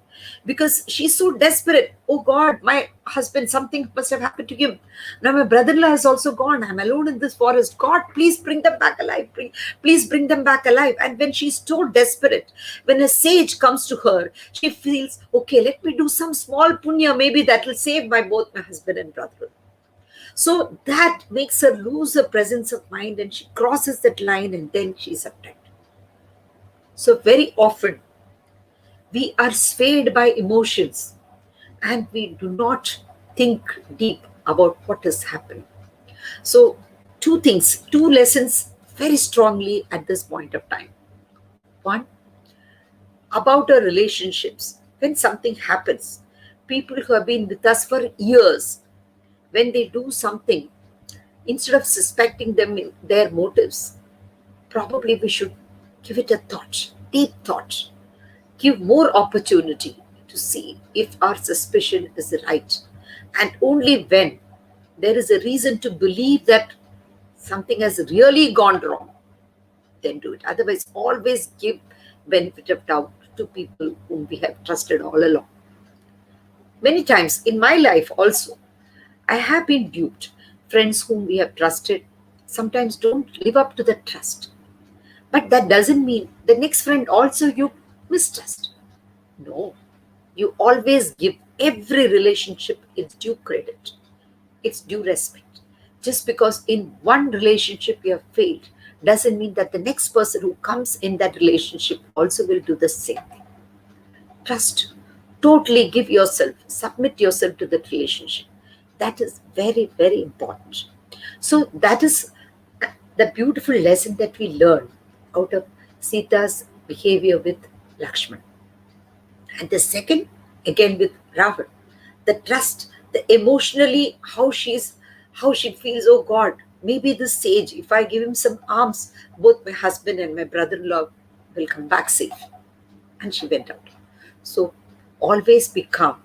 Because she's so desperate. Oh God, my husband, something must have happened to him. Now my brother-in-law has also gone. I'm alone in this forest. God, please bring them back alive. Please bring them back alive. And when she's so desperate, when a sage comes to her, she feels, okay, let me do some small punya. Maybe that will save both my husband and brother. So that makes her lose her presence of mind, and she crosses that line, and then she's abducted. So very often we are swayed by emotions and we do not think deep about what is happening. So two lessons very strongly at this point of time. One, about our relationships. When something happens, people who have been with us for years, when they do something, instead of suspecting them in their motives, probably we should give it a thought, deep thought, give more opportunity to see if our suspicion is right. And only when there is a reason to believe that something has really gone wrong, then do it. Otherwise, always give benefit of doubt to people whom we have trusted all along. Many times in my life also, I have been duped. Friends whom we have trusted sometimes don't live up to the trust. But that doesn't mean the next friend also you mistrust. No, you always give every relationship its due credit, its due respect. Just because in one relationship you have failed doesn't mean that the next person who comes in that relationship also will do the same thing. Trust. Totally give yourself, submit yourself to that relationship. That is very, very important. So that is the beautiful lesson that we learn out of Sita's behavior with Lakshman. And the second, again with Ravan, the trust, the emotionally how she feels, oh God, maybe this sage, if I give him some alms, both my husband and my brother-in-law will come back safe. And she went out. So always be calm.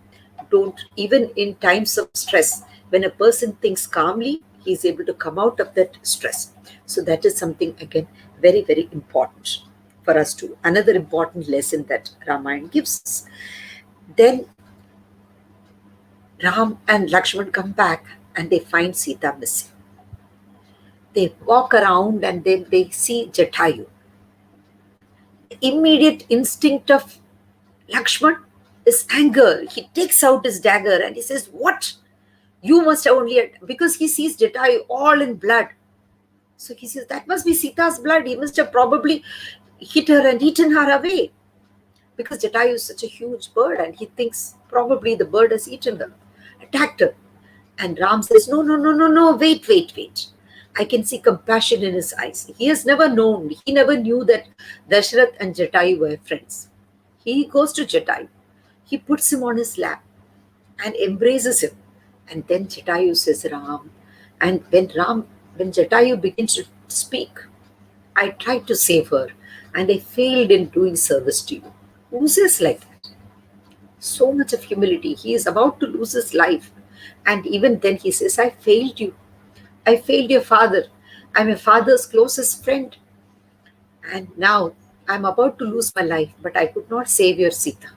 Don't, even in times of stress, when a person thinks calmly, he's able to come out of that stress. So that is something, again, very, very important for us to, another important lesson that Ramayana gives us. Then Ram and Lakshman come back and they find Sita missing. They walk around and then they see Jatayu. The immediate instinct of Lakshman is anger. He takes out his dagger and he says, "What? You must have only," because he sees Jatayu all in blood. So he says, "That must be Sita's blood. He must have probably hit her and eaten her away." Because Jatayu is such a huge bird and he thinks probably the bird has eaten her, attacked her. And Ram says, "No, no, no, no, no, wait, wait, wait." I can see compassion in his eyes. He has never known, he never knew that Dasharath and Jatayu were friends. He goes to Jatayu. He puts him on his lap and embraces him. And then Jatayu says, "Ram." And when Jatayu begins to speak, "I tried to save her and I failed in doing service to you." Who says like that? So much of humility. He is about to lose his life. And even then he says, "I failed you. I failed your father. I'm your father's closest friend. And now I'm about to lose my life, but I could not save your Sita."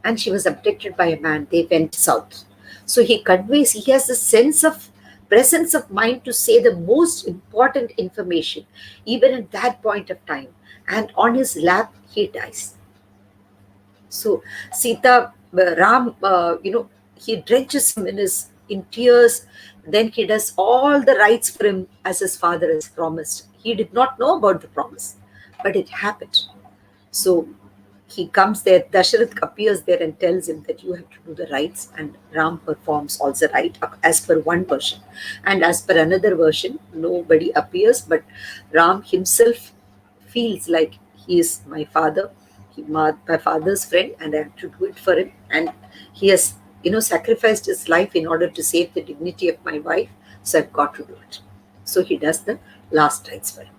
And she was abducted by a man. They went south. So he conveys, he has a sense of presence of mind to say the most important information, even at that point of time. And on his lap, he dies. So Sita, Ram, he drenches him in tears. Then he does all the rites for him as his father has promised. He did not know about the promise, but it happened. So he comes there, Dasharath appears there and tells him that you have to do the rites, and Ram performs all the rite as per one version. And as per another version, nobody appears, but Ram himself feels like he is my father, my father's friend, and I have to do it for him. And he has, sacrificed his life in order to save the dignity of my wife, so I've got to do it. So he does the last rites for him.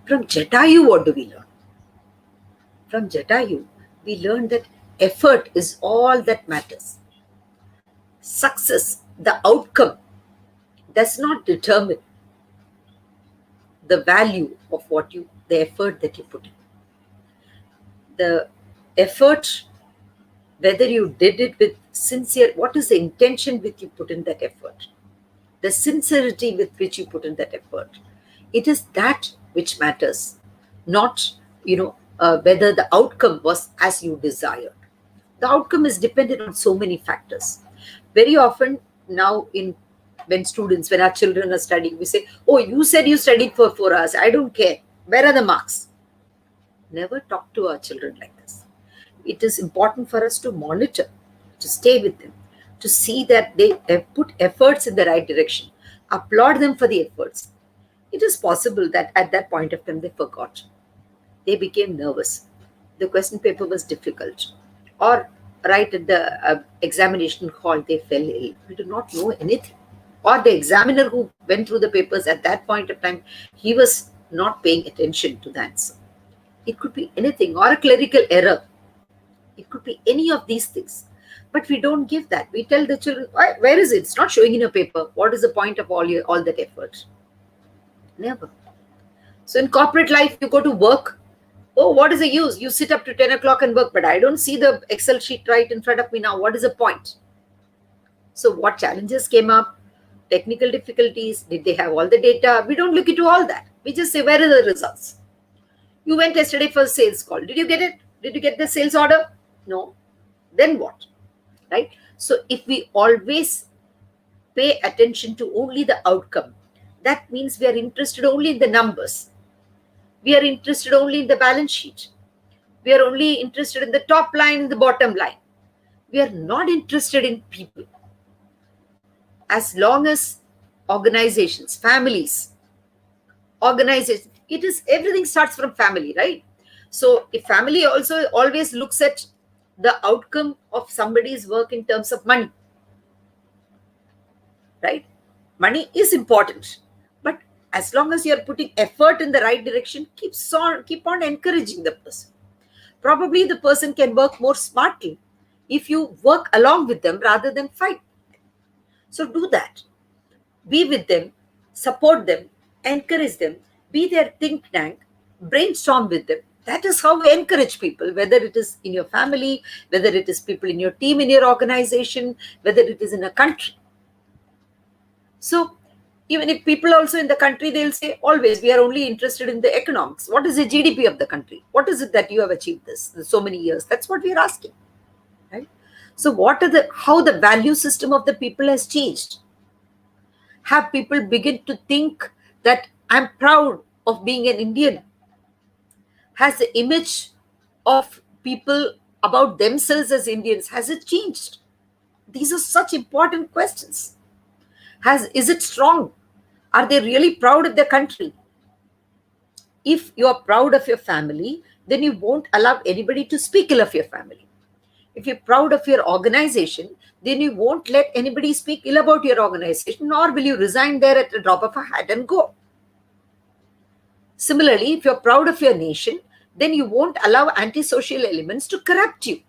From Jatayu, what do we learn? From Jatayu, we learn that effort is all that matters. Success, the outcome, does not determine the value of the effort that you put in. The effort, whether you did it with sincere, what is the intention with you put in that effort? The sincerity with which you put in that effort. It is that which matters, not, whether the outcome was as you desired. The outcome is dependent on so many factors. Very often now when our children are studying, we say, "Oh, you said you studied for 4 hours. I don't care. Where are the marks?" Never talk to our children like this. It is important for us to monitor, to stay with them, to see that they have put efforts in the right direction, applaud them for the efforts. It is possible that at that point of time they forgot. They became nervous. The question paper was difficult. Or right at the examination hall, they fell ill. We do not know anything. Or the examiner who went through the papers at that point of time, he was not paying attention to the answer. It could be anything, or a clerical error. It could be any of these things. But we don't give that. We tell the children, "Where is it? It's not showing in your paper. What is the point of all that effort?" Never. So in corporate life, you go to work. Oh, what is the use? You sit up to 10 o'clock and work, but I don't see the Excel sheet right in front of me now. What is the point? So what challenges came up? Technical difficulties? Did they have all the data? We don't look into all that. We just say, "Where are the results?" You went yesterday for a sales call. Did you get it? Did you get the sales order? No. Then what? Right? So if we always pay attention to only the outcome, that means we are interested only in the numbers. We are interested only in the balance sheet. We are only interested in the top line and the bottom line. We are not interested in people. As long as organizations, families, organizations, everything starts from family, right? So if family also always looks at the outcome of somebody's work in terms of money, right? Money is important, but as long as you're putting effort in the right direction, keep on encouraging the person. Probably the person can work more smartly if you work along with them rather than fight. So do that. Be with them. support them, encourage them, be their think tank, brainstorm with them. That is how we encourage people, whether it is in your family, whether it is people in your team, in your organization, whether it is in a country. So, even if people also in the country, they'll say, always, we are only interested in the economics. What is the GDP of the country? What is it that you have achieved this in so many years? That's what we are asking. Right? So, how the value system of the people has changed? Have people begin to think that I'm proud of being an Indian? Has the image of people about themselves as Indians, has it changed? These are such important questions. Is it strong? Are they really proud of their country? If you are proud of your family, then you won't allow anybody to speak ill of your family. If you're proud of your organization, then you won't let anybody speak ill about your organization, nor will you resign there at the drop of a hat and go. Similarly, if you're proud of your nation, then you won't allow antisocial elements to corrupt you.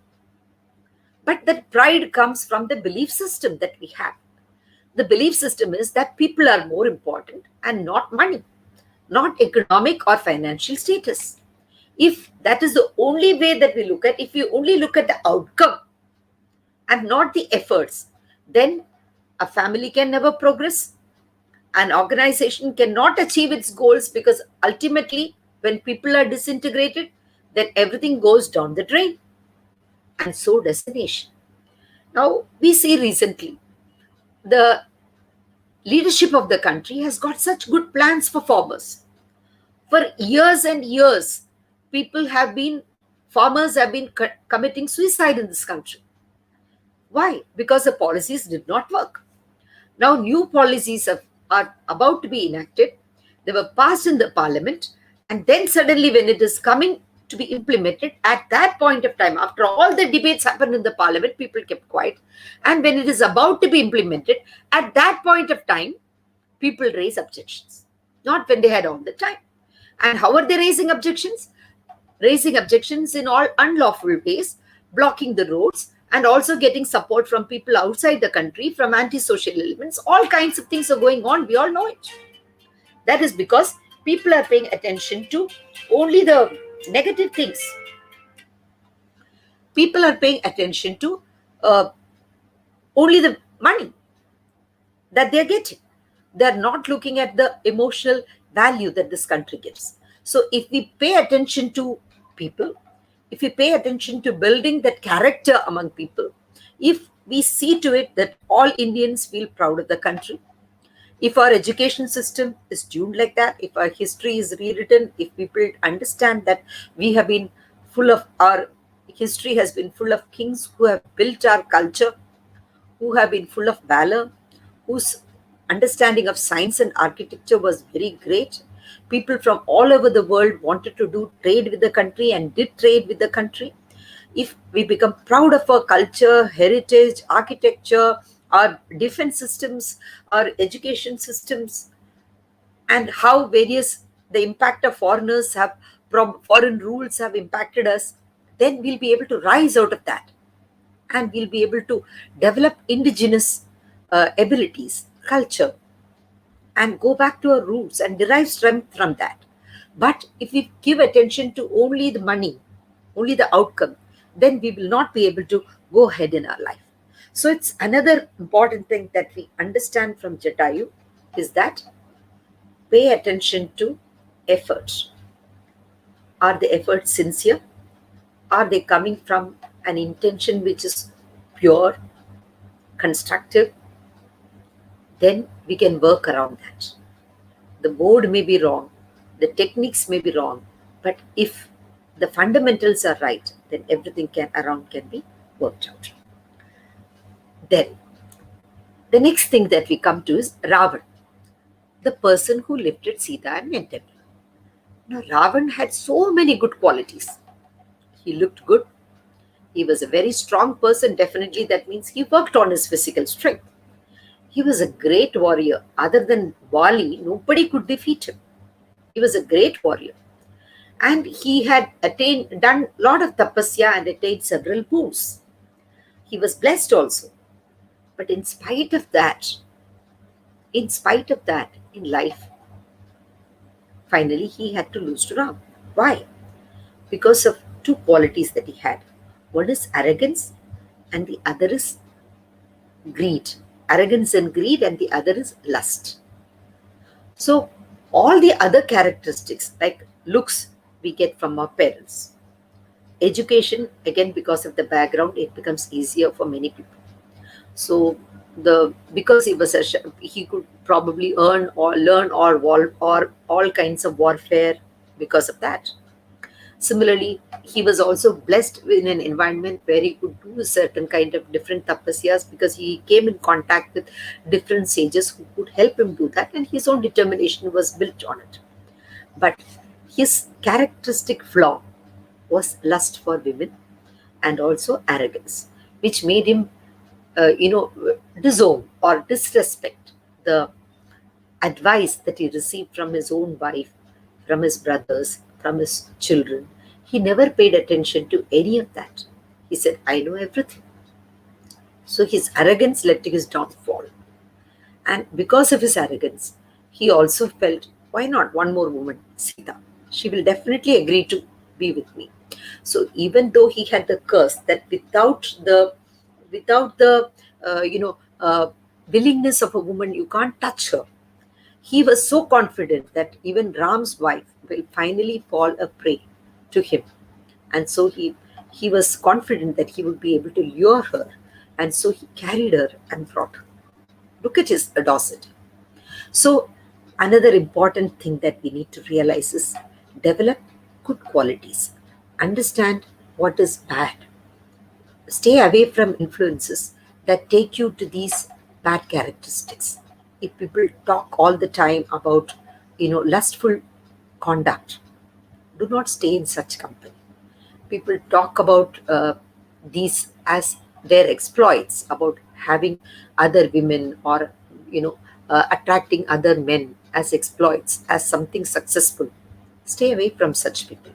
But that pride comes from the belief system that we have. The belief system is that people are more important and not money, not economic or financial status. If that is the only way that we look at, if you only look at the outcome and not the efforts, then a family can never progress. An organization cannot achieve its goals, because ultimately, when people are disintegrated, then everything goes down the drain. And so does the nation. Now, we see recently the leadership of the country has got such good plans for farmers. For years and years, farmers have been committing suicide in this country. Why? Because the policies did not work. Now, new policies are about to be enacted. They were passed in the parliament. And then suddenly, when it is coming to be implemented, at that point of time, after all the debates happened in the parliament, people kept quiet. And when it is about to be implemented, at that point of time, people raise objections. Not when they had all the time. And how are they raising objections? Raising objections in all unlawful ways, blocking the roads, and also getting support from people outside the country, from antisocial elements. All kinds of things are going on. We all know it. That is because people are paying attention to only the negative things. People are paying attention to only the money that they're getting. They're not looking at the emotional value that this country gives. So if we pay attention to people, if we pay attention to building that character among people, if we see to it that all Indians feel proud of the country, if our education system is tuned like that, if our history is rewritten, if people understand that our history has been full of kings who have built our culture, who have been full of valor, whose understanding of science and architecture was very great. People from all over the world wanted to do trade with the country and did trade with the country. If we become proud of our culture, heritage, architecture, our defense systems, our education systems, and how the impact of foreign rules have impacted us, then we'll be able to rise out of that. And we'll be able to develop indigenous abilities, culture, and go back to our roots and derive strength from that. But if we give attention to only the money, only the outcome, then we will not be able to go ahead in our life. So it's another important thing that we understand from Jatayu is that pay attention to efforts. Are the efforts sincere? Are they coming from an intention which is pure, constructive? Then we can work around that. The mode may be wrong, the techniques may be wrong, but if the fundamentals are right, then everything around can be worked out. Then, the next thing that we come to is Ravan, the person who lifted Sita and went away. Now, Ravan had so many good qualities. He looked good. He was a very strong person. Definitely, that means he worked on his physical strength. He was a great warrior. Other than Bali, nobody could defeat him. He was a great warrior. And he had done a lot of tapasya and attained several boons. He was blessed also. But in spite of that, in life, finally he had to lose to Ram. Why? Because of two qualities that he had. One is arrogance, and the other is greed. Arrogance and greed, and the other is lust. So, all the other characteristics, like looks, we get from our parents. Education, again, because of the background, it becomes easier for many people. So, the because he was he could probably earn or learn or all kinds of warfare because of that. Similarly, he was also blessed in an environment where he could do a certain kind of different tapasyas because he came in contact with different sages who could help him do that, and his own determination was built on it. But his characteristic flaw was lust for women and also arrogance, which made him, disown or disrespect the advice that he received from his own wife, from his brothers, from his children. He never paid attention to any of that. He said, I know everything. So his arrogance led to his downfall. And because of his arrogance, he also felt, why not one more woman, Sita? She will definitely agree to be with me. So even though he had the curse that without the willingness of a woman, you can't touch her. He was so confident that even Ram's wife will finally fall a prey to him. And so he was confident that he would be able to lure her. And so he carried her and brought her. Look at his audacity. So, another important thing that we need to realize is develop good qualities. Understand what is bad. Stay away from influences that take you to these bad characteristics. If people talk all the time about, lustful conduct, do not stay in such company. People talk about these as their exploits, about having other women or attracting other men as exploits, as something successful. Stay away from such people.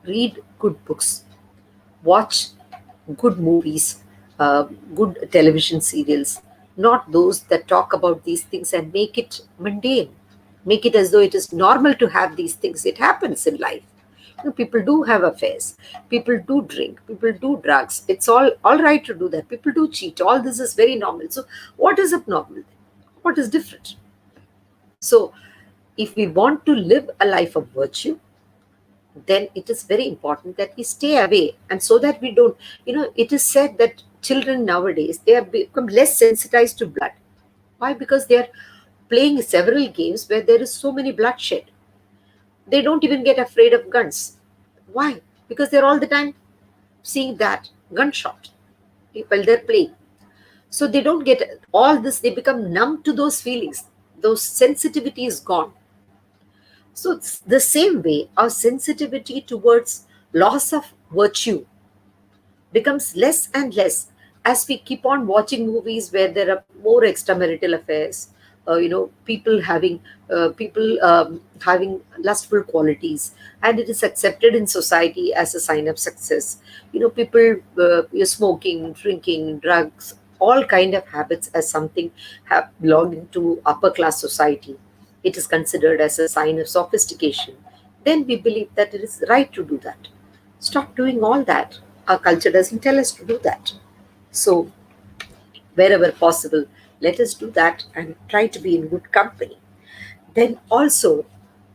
Read good books, watch good movies, good television serials, not those that talk about these things and make it mundane, make it as though it is normal to have these things. It happens in life. People do have affairs, people do drink, people do drugs. It's all right to do that. People do cheat. All this is very normal. So, what is abnormal? What is different? So, if we want to live a life of virtue, then it is very important that we stay away, and so that we don't, it is said that children nowadays, they have become less sensitized to blood. Why? Because they are playing several games where there is so many bloodshed. They don't even get afraid of guns. Why? Because they're all the time seeing that gunshot while they're playing. So they don't get all this, they become numb to those feelings. Those sensitivity is gone. So it's the same way our sensitivity towards loss of virtue becomes less and less as we keep on watching movies where there are more extramarital affairs, people having lustful qualities, and it is accepted in society as a sign of success. People smoking, drinking, drugs, all kind of habits as something have belonging to upper class society. It is considered as a sign of sophistication. Then we believe that it is right to do that. Stop doing all that. Our culture doesn't tell us to do that. So, wherever possible, let us do that and try to be in good company. Then, also,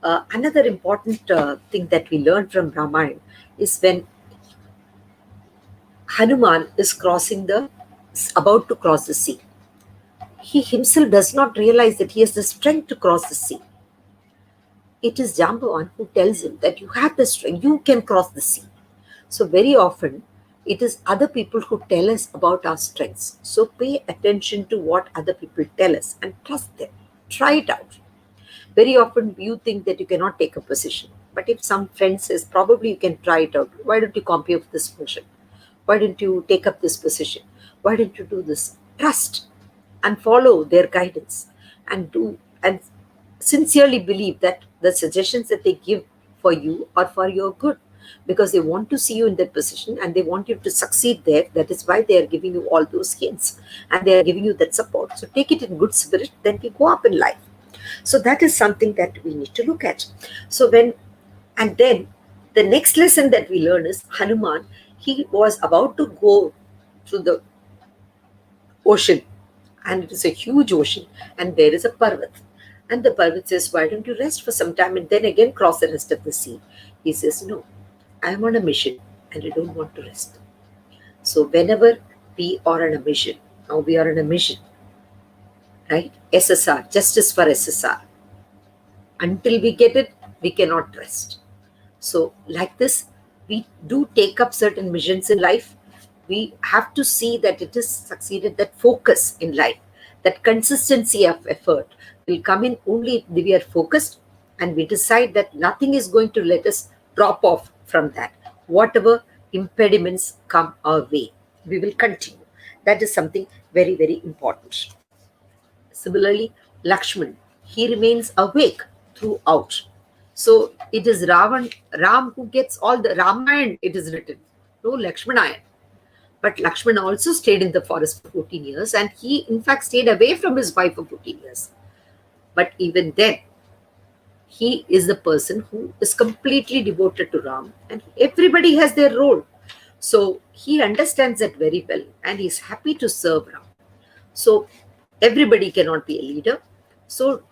another important thing that we learn from Ramayana is when Hanuman is about to cross the sea. He himself does not realize that he has the strength to cross the sea. It is Jambavan who tells him that you have the strength, you can cross the sea. So, very often, it is other people who tell us about our strengths. So, pay attention to what other people tell us and trust them. Try it out. Very often, you think that you cannot take a position. But if some friend says, probably you can try it out, why don't you compare for this function? Why don't you take up this position? Why don't you do this? Trust and follow their guidance, and sincerely believe that the suggestions that they give for you are for your good, because they want to see you in that position and they want you to succeed there. That is why they are giving you all those hints and they are giving you that support. So take it in good spirit, then we go up in life. So that is something that we need to look at. So and then the next lesson that we learn is Hanuman, he was about to go through the ocean, and it is a huge ocean, and there is a Parvat. And the Parvat says, why don't you rest for some time and then again cross the rest of the sea? He says, no, I am on a mission and I don't want to rest. So whenever we are on a mission, now we are on a mission, right? SSR, justice for SSR. Until we get it, we cannot rest. So, like this, we do take up certain missions in life. We have to see that it is succeeded, that focus in life, that consistency of effort will come in only if we are focused and we decide that nothing is going to let us drop off from that. Whatever impediments come our way, we will continue. That is something very, very important. Similarly, Lakshman, he remains awake throughout. So it is Ram who gets all the Ramayana, it is written, no Lakshmanaya. But Lakshman also stayed in the forest for 14 years, and he in fact stayed away from his wife for 14 years. But even then, he is the person who is completely devoted to Ram, and everybody has their role. So he understands that very well, and he's happy to serve Ram. So everybody cannot be a leader. So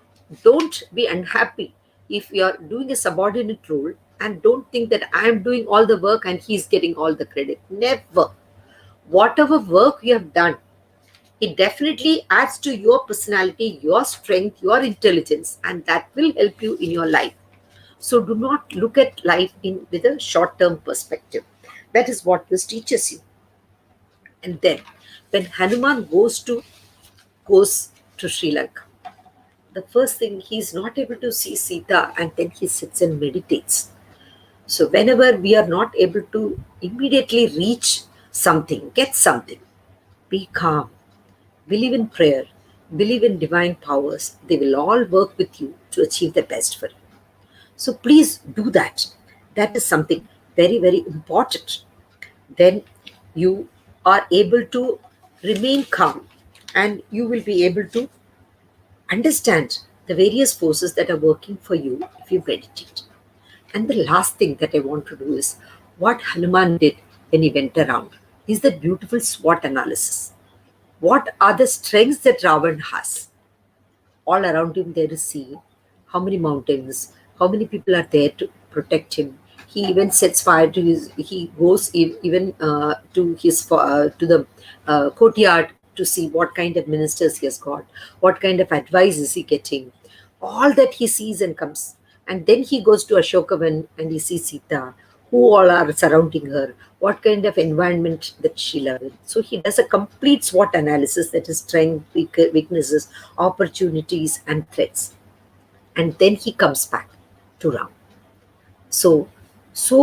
don't be unhappy if you are doing a subordinate role, and don't think that I am doing all the work and he's getting all the credit. Never. Whatever work you have done, it definitely adds to your personality, your strength, your intelligence, and that will help you in your life. So do not look at life with a short-term perspective. That is what this teaches you. And then when Hanuman goes to Sri Lanka, the first thing, he is not able to see Sita, and then he sits and meditates. So whenever we are not able to immediately reach something, get something, be calm, believe in prayer, believe in divine powers. They will all work with you to achieve the best for you. So please do that. That is something very, very important. Then you are able to remain calm, and you will be able to understand the various forces that are working for you if you meditate. And the last thing that I want to do is what Hanuman did when he went around is the beautiful SWOT analysis. What are the strengths that Ravan has? All around him there is sea. How many mountains? How many people are there to protect him? He even sets fire to his. He goes even to the courtyard to see what kind of ministers he has got, what kind of advice is he getting. All that he sees and comes, and then he goes to Ashokavan and he sees Sita, who all are surrounding her, what kind of environment that she lives in. So he does a complete SWOT analysis, that is strength, weaknesses, opportunities, and threats. And then he comes back to Ram. So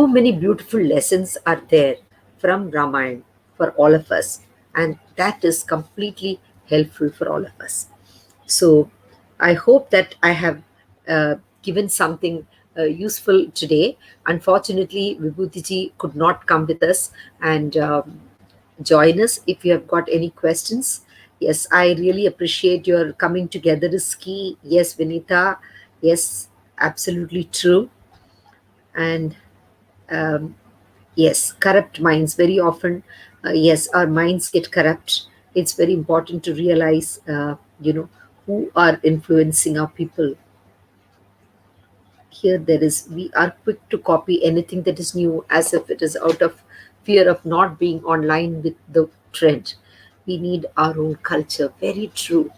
many beautiful lessons are there from Ramayana for all of us, and that is completely helpful for all of us. So I hope that I have given something useful today. Unfortunately, Vibhuti could not come with us and join us. If you have got any questions, yes, I really appreciate your coming together is key. Yes, Vinita, yes, absolutely true. And yes, corrupt minds very often. Yes, our minds get corrupt. It's very important to realize, who are influencing our people. Here there is, we are quick to copy anything that is new as if it is out of fear of not being online with the trend. We need our own culture. Very true.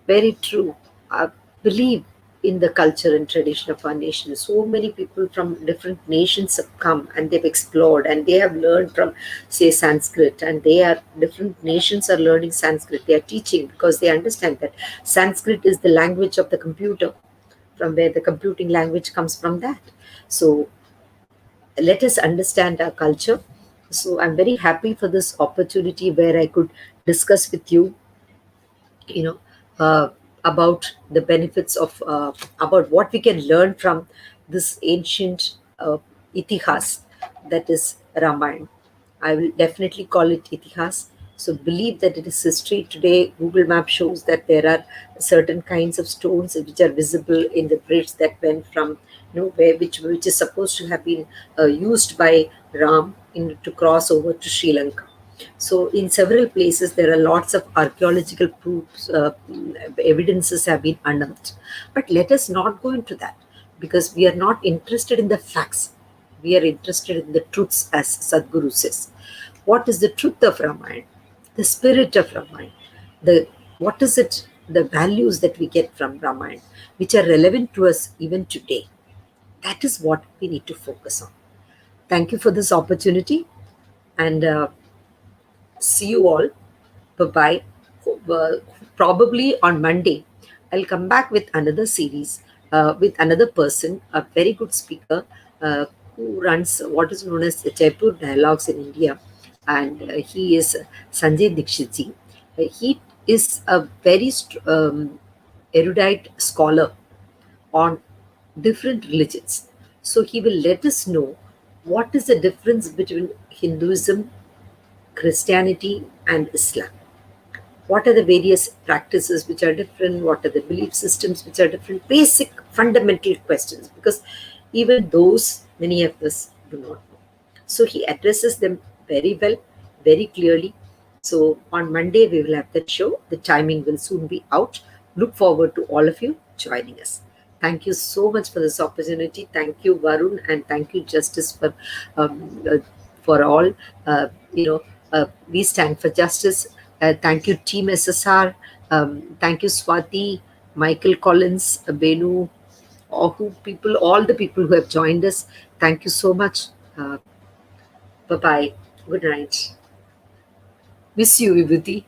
Very true. I believe in the culture and tradition of our nation. So many people from different nations have come and they've explored and they have learned from, say, Sanskrit, and different nations are learning Sanskrit. They are teaching because they understand that Sanskrit is the language of the computer, from where the computing language comes from that. So let us understand our culture. So I'm very happy for this opportunity where I could discuss with you, you know, about the benefits of, about what we can learn from this ancient itihas, that is Ramayana. I will definitely call it itihas So believe that it is history. Today, Google Map shows that there are certain kinds of stones which are visible in the bridge that went from, where which is supposed to have been used by Ram to cross over to Sri Lanka. So in several places, there are lots of archaeological proofs, evidences have been unearthed. But let us not go into that, because we are not interested in the facts. We are interested in the truths, as Sadhguru says. What is the truth of Ramayana? The spirit of Ramayana. The what is it? The values that we get from Ramayana, which are relevant to us even today. That is what we need to focus on. Thank you for this opportunity, and see you all. Bye bye. Probably on Monday, I'll come back with another series with another person, a very good speaker who runs what is known as the Jaipur Dialogues in India. And he is Sanjay Dikshitji. He is a very erudite scholar on different religions. So he will let us know what is the difference between Hinduism, Christianity, and Islam. What are the various practices which are different? What are the belief systems which are different? Basic fundamental questions, because even those many of us do not know. So he addresses them very well, very clearly. So on Monday we will have that show. The timing will soon be out. Look forward to all of you joining us. Thank you so much for this opportunity. Thank you, Varun, and thank you, Justice, for all. We stand for justice. Thank you, Team SSR. Thank you, Swati, Michael Collins, Benu, all the people who have joined us. Thank you so much. Bye bye. Good night. Miss you, Vibhuti.